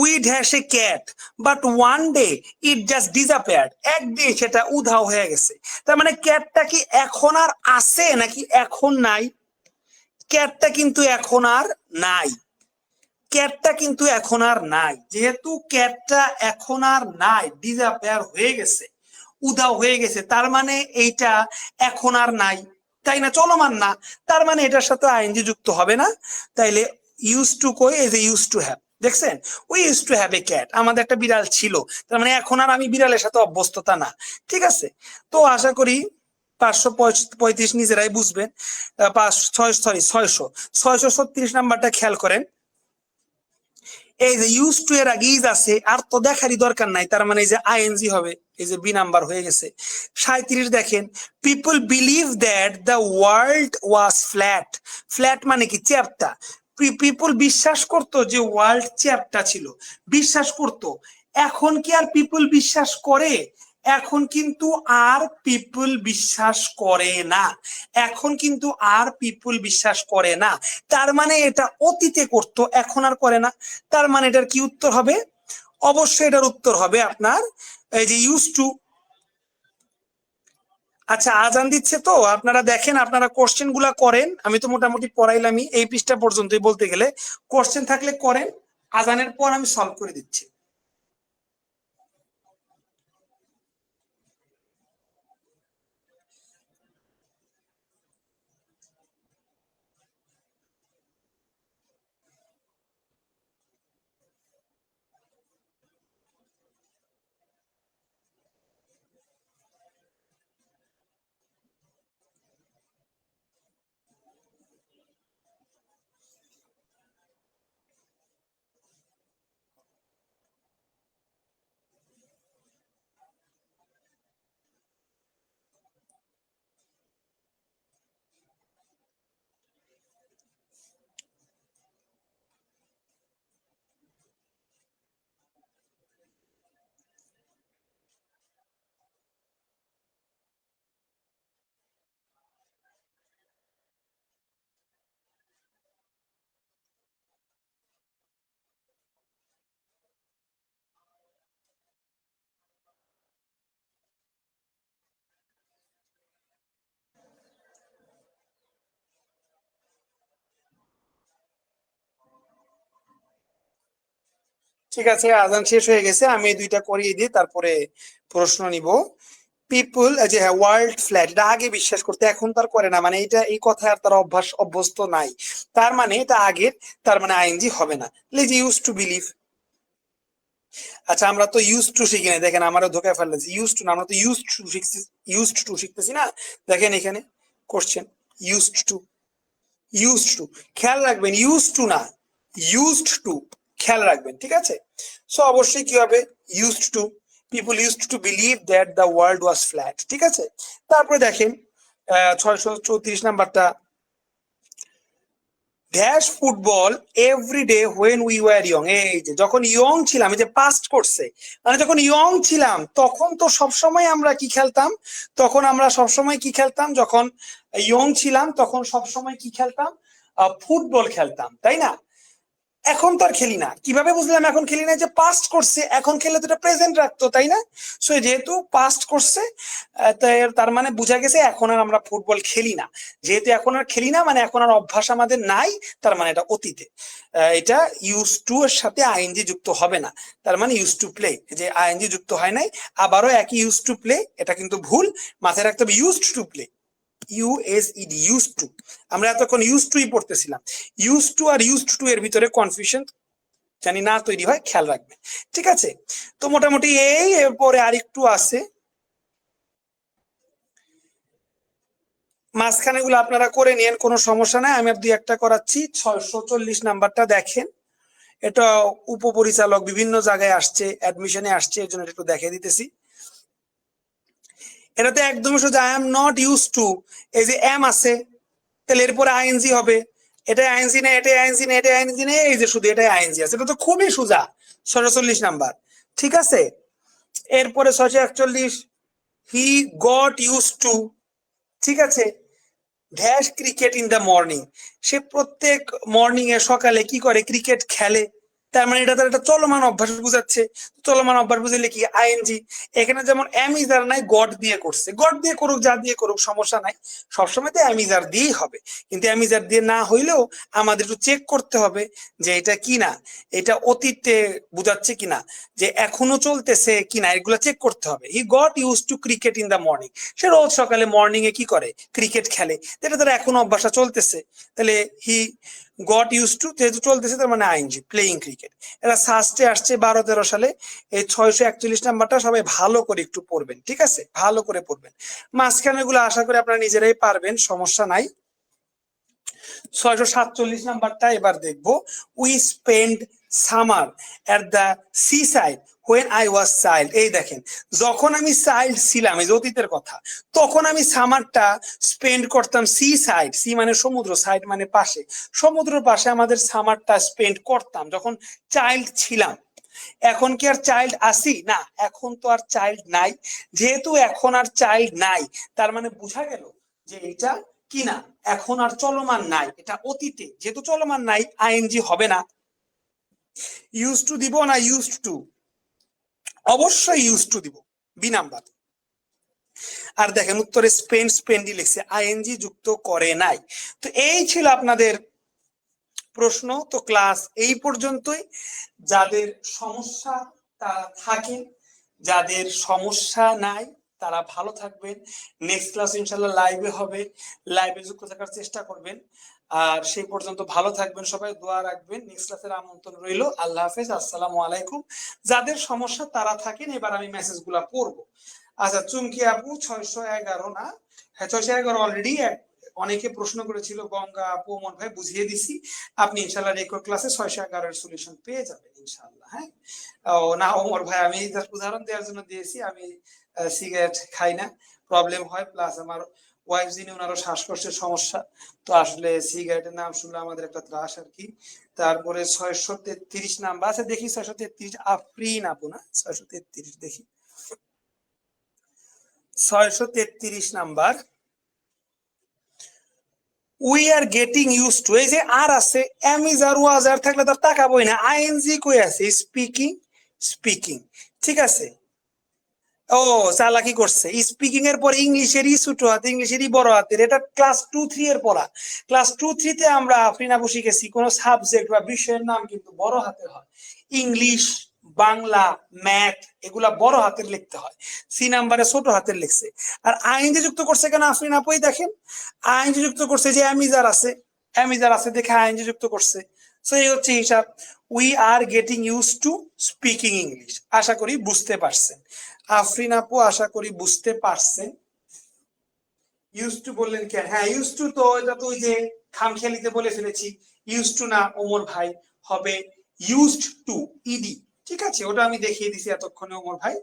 we has a cat but one day it just disappeared. একদিন সেটা উধাও হয়ে গেছে। তার মানে ক্যাটটা কি এখন আর আছে নাকি এখন নাই? ক্যাটটা কিন্তু এখন আর নাই, ক্যাটটা কিন্তু এখন আর নাই। যেহেতু ক্যাটটা এখন আর নাই, ডিসঅ্যাপিয়ার হয়ে গেছে, উধাও হয়ে গেছে, তার মানে এইটা এখন আর নাই, তাই না? চলমান না, তার মানে এটার সাথে আইএনজি যুক্ত হবে না। তাইলে ইউজ টু কই? এই যে ইউজ টু হ্যাভ, দেখছেন? We use to have a cat, আমাদের একটা বিড়াল ছিল, তার মানে এখন আর আমি বিড়ালের সাথে অভ্যস্ততা না। ঠিক আছে, তো আশা করি 535 নিজেরাই বুঝবেন। 636 নাম্বারটা খেয়াল করেন। এই যে ইউজ টু এর আগে ইজ আছে, আর তো দেখারই দরকার নাই, তার মানে এই যে আইএনজি হবে, এই যে বি নাম্বার হয়ে গেছে। 37 দেখেন, people believe that the world was flat. Flat মানে কি? চ্যাপ্টা। পিপল বিশ্বাস করতো যে ওয়ার্ল্ড চ্যাপ্টা ছিল, বিশ্বাস করতো। এখন কি আর পিপল বিশ্বাস করে? এখন কিন্তু আর পিপল বিশ্বাস করে না, এখন কিন্তু আর পিপল বিশ্বাস করে না। তার মানে এটা অতীতে করতো, এখন আর করে না। তার মানে এটার কি উত্তর হবে? অবশ্যই এটার উত্তর হবে আপনার এই যে ইউজ টু। আচ্ছা, আজান দিচ্ছে, তো আপনারা দেখেন, আপনারা কোশ্চেন গুলা করেন। আমি তো মোটামুটি পড়াইলামই এই পৃষ্ঠা পর্যন্তই, বলতে গেলে কোশ্চেন থাকলে করেন, আজানের পর আমি সলভ করে দিচ্ছি। ঠিক আছে, আজান শেষ হয়ে গেছে, আমি এই দুইটা করিয়ে দিই, তারপরে প্রশ্ন নিব। পিপল, যে হ্যাঁ ওয়ার্ল্ড ফ্ল্যাট, এটা আগে বিশ্বাস করতে, এখন তার করে না, মানে এটা এই কথায় আর তার অভ্যস্ত নাই, তার মানে এটা আগের, তার মানে আইএনজি হবে না। যে ইউজ টু বিলিভ। আচ্ছা, আমরা তো ইউজ টু শিখি না, দেখেন আমারও ধোকায় ফেলতেছি, ইউজ টু না, আমরা তো ইউজ টু শিখছি, ইউজ টু শিখতেছি না। দেখেন এখানে question, use to, use to, খেয়াল রাখবেন, ইউজ টু না, ইউজড টু, খেয়াল রাখবেন, ঠিক আছে? সো অবশ্যই কি হবে? Used two, people used to believe that the world was flat, ঠিক আছে? তারপরে দেখেন 634 নাম্বারটা, dash football every day when we were young. এই যে যখন ইয়ং ছিলাম, এই যে পাস্ট করছে, মানে যখন ইয়ং ছিলাম তখন তো সবসময় আমরা কি খেলতাম? তখন আমরা সবসময় কি খেলতাম? যখন ইয়ং ছিলাম তখন সবসময় কি খেলতাম? ফুটবল খেলতাম, তাই না? এখন তো আর খেলি না। কিভাবে বুঝলাম এখন খেলি না? যে পাস্ট করছে, এখন খেলে তো এটা প্রেজেন্ট রাখতো, তাই না? সো যেহেতু পাস্ট করছে, তার মানে বোঝা গেছে এখন আর আমরা ফুটবল খেলি না। যেহেতু এখন আর খেলি না মানে এখন আর অভ্যাস আমাদের নাই, তার মানে এটা অতীতে। এটা ইউজ টু এর সাথে আইএনজি যুক্ত হবে না, তার মানে ইউজ টু প্লে, যে আইএনজি যুক্ত হয় নাই আবারও একই ইউজ টু প্লে, এটা কিন্তু ভুল। মাথায় রাখতে হবে used to play, U S E D, use to. আমরা এতক্ষণ ইউজ টুই পড়তেছিলাম। ইউজ টু আর ইউজড টু এর ভিতরে কনফিউশন জানি না তৈরি হয়, খেয়াল রাখবে। ঠিক আছে, তো মোটামুটি এই, এরপরে আরেকটু আছে, মাঝখানে গুলো আপনারা করে নিন, কোনো সমস্যা নাই, আমি আর দুই একটা করাচ্ছি। 640 নাম্বারটা দেখেন, এটা উপপরিচালক বিভিন্ন জায়গায় আসছে, অ্যাডমিশনে আসছে, এর জন্য একটু দেখে দিতেছি। এটাতে একদমই সোজা, I am not use to, এই যে এম আছে, তাহলে এরপরে আইএনজি হবে। এটা আইএনজি না, এটা আইএনজি না, এটা আইএনজি না, এই যে শুধু এটাই আইএনজি আছে, এটা তো খুবই সোজা। 640 নাম্বার, ঠিক আছে। এরপরে 641, হি গট ইউজ টু, ঠিক আছে। Dash cricket in the morning, সে প্রত্যেক মর্নিং এ সকালে কি করে? ক্রিকেট খেলে। তার মানে এটা তার একটা চলমান অভ্যাস বুঝাচ্ছে। চলমান অভ্যাস বুঝলে কি? আইএনজি। এখানে যেমন অ্যামিজার নাই, গড দিয়ে করছে, গড দিয়ে করুক, যা দিয়ে করুক, সমস্যা নাই। সবসময় তো অ্যামিজার দিয়েই হবে, কিন্তু অ্যামিজার দিয়ে না হইলেও আমাদের একটু চেক করতে হবে যে এটা কি না, এটা অতীতে বুঝাচ্ছে কিনা, যে এখনো চলতেছে কিনা, এগুলো চেক করতে হবে। He got use to cricket in the morning, সে রোজ সকালে মর্নিং এ কি করে? ক্রিকেট খেলে। এটা তার এখন অভ্যাসটা চলতেছে, তাহলে হি গট ইউজ টু যেহেতু চলতেছে, তার মানে আইএনজি, প্লেইং ক্রিকেট। এটা সাস্টে আসছে 12-13 সালে। এই 641 নাম্বারটা সবাই ভালো করে একটু পড়বেন, ঠিক আছে, ভালো করে পড়বেন। মাঝখানে গুলো আশা করি আপনারা নিজেরাই পারবেন, সমস্যা নাই। 647 নাম্বারটা এবার দেখবো। We spend summer at the sea side when I was child. এই দেখেন, যখন আমি চাইল্ড ছিলাম, এই অতীতের কথা, তখন আমি সামারটা স্পেন্ড করতাম সি সাইড, সি মানে সমুদ্র, সাইড মানে পাশে, সমুদ্রের পাশে আমাদের সামারটা স্পেন্ড করতাম যখন চাইল্ড ছিলাম। এখন কি আর চাইল্ড আসি? না, এখন তো আর চাইল্ড নাই। যেহেতু এখন আর চাইল্ড নাই, তার মানে বোঝা গেল যে এটা কি না, এখন আর চলমান নাই, এটা অতীতে। যেহেতু চলমান নাই, আইএনজি হবে না। ইউজ টু দিব না ইউজড টু? অবশ্যই ইউজ টু দিব, বি নাম্বার। আর দেখেন উত্তরে স্পেন্ড, স্পেন্ডি লিখছে, আইএনজি যুক্ত করে নাই। তো এই ছিল আপনাদের প্রশ্ন। তো ক্লাস এই পর্যন্তই। যাদের সমস্যা তারা থাকেন, যাদের সমস্যা নাই তারা ভালো থাকবেন। নেক্সট ক্লাস ইনশাল্লাহ লাইভে হবে, লাইভে যুক্ত থাকার চেষ্টা করবেন। আর সেই পর্যন্ত ভালো থাকবেন সবাই, দোয়া রাখবেন। নেক্সট ক্লাসের আমন্ত্রণ রইল। আল্লাহ হাফেজ, আসসালামু আলাইকুম। যাদের সমস্যা তারা থাকেন, এবার আমি মেসেজ গুলা পড়বো। আচ্ছা, চুমকি আপু 611 না, হ্যাঁ 611 অলরেডি অনেকে প্রশ্ন করেছিল, গঙ্গা আপু, ওমর ভাই, বুঝিয়ে দিছি। আপনি ইনশাল্লাহ রেকর্ড ক্লাসে 611 এর সলিউশন পেয়ে যাবেন ইনশাল্লাহ। হ্যাঁ, ও না ওমর ভাই, আমি উদাহরণ দেওয়ার জন্য দিয়েছি, আমি সিগারেট খাই না, প্রবলেম হয়, প্লাস আমার ওয়াইফ যিনি, ওনারও শ্বাসকষ্টের সমস্যা, তো আসলে সিগারেটের নাম শুনলে আমাদের একটা ত্রাস আর কি। তারপরে 633 নাম্বার আছে, দেখি 633 আফরিন আপু না, 633 দেখি, 633 number. We are getting use two, এই যে আর আছে, এমিজ আর ওয়াজ আর থাকলে তার তাকাবোই না, আইএনজি কই আছে? স্পিকিং, স্পিকিং, ঠিক আছে। ও চালাকি করছে, স্পিকিং এর পর ইংলিশেরই ছোট হাত, ইংলিশেরই বড় হাতের, এটা ক্লাস 2-3 এর পড়া। ক্লাস 2-3 তে আমরা আফরিন আপু শিখেছি কোন সাবজেক্ট বা বিষয়ের নাম কিন্তু বড় হাতের হয়। ইংলিশ, বাংলা, ম্যাথ, এগুলা বড় হাতের লিখতে হয়, সি নাম্বারে ছোট হাতের লিখছে। আর আইনজি যুক্ত করছে কেন আফরিন আপুই দেখেন, আইনজি যুক্ত করছে যে অ্যামিজার আছে, অ্যামিজার আছে দেখে আইনজি যুক্ত করছে। সো এই হচ্ছে হিসাব। We are getting use to speaking English, আশা করি বুঝতে পারছেন। আফরিন আপু আশা করি বুঝতে পারছেন। ইউজ টু বললেন কেন? হ্যাঁ ইউজ টু তো এটা তো ওই যে খামখেয়ালিতে বলে ফেলেছি, ইউজ টু না ওমর ভাই, হবে ইউজড টু, ইডি, ঠিক আছে, ওটা আমি দেখিয়ে দিছি এতক্ষণে ওমর ভাই।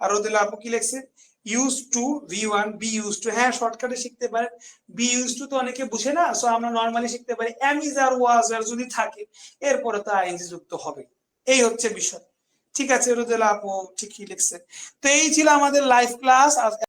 আর ওদের আপু কি লিখছে? Use to V1, B use to, হ্যাঁ শর্টকাটে শিখতে পারেন। বি ইউজ টু তো অনেকে বুঝে না, সো আমরা নরমালি শিখতে পারি এম ইজ আর ওয়াজ আর যদি থাকে, এরপরে তো আইএনজি যুক্ত হবে। এই হচ্ছে বিষয়, ঠিক আছে। রোদেলা আপু ঠিকই লিখছে। তো এই ছিল আমাদের লাইভ ক্লাস।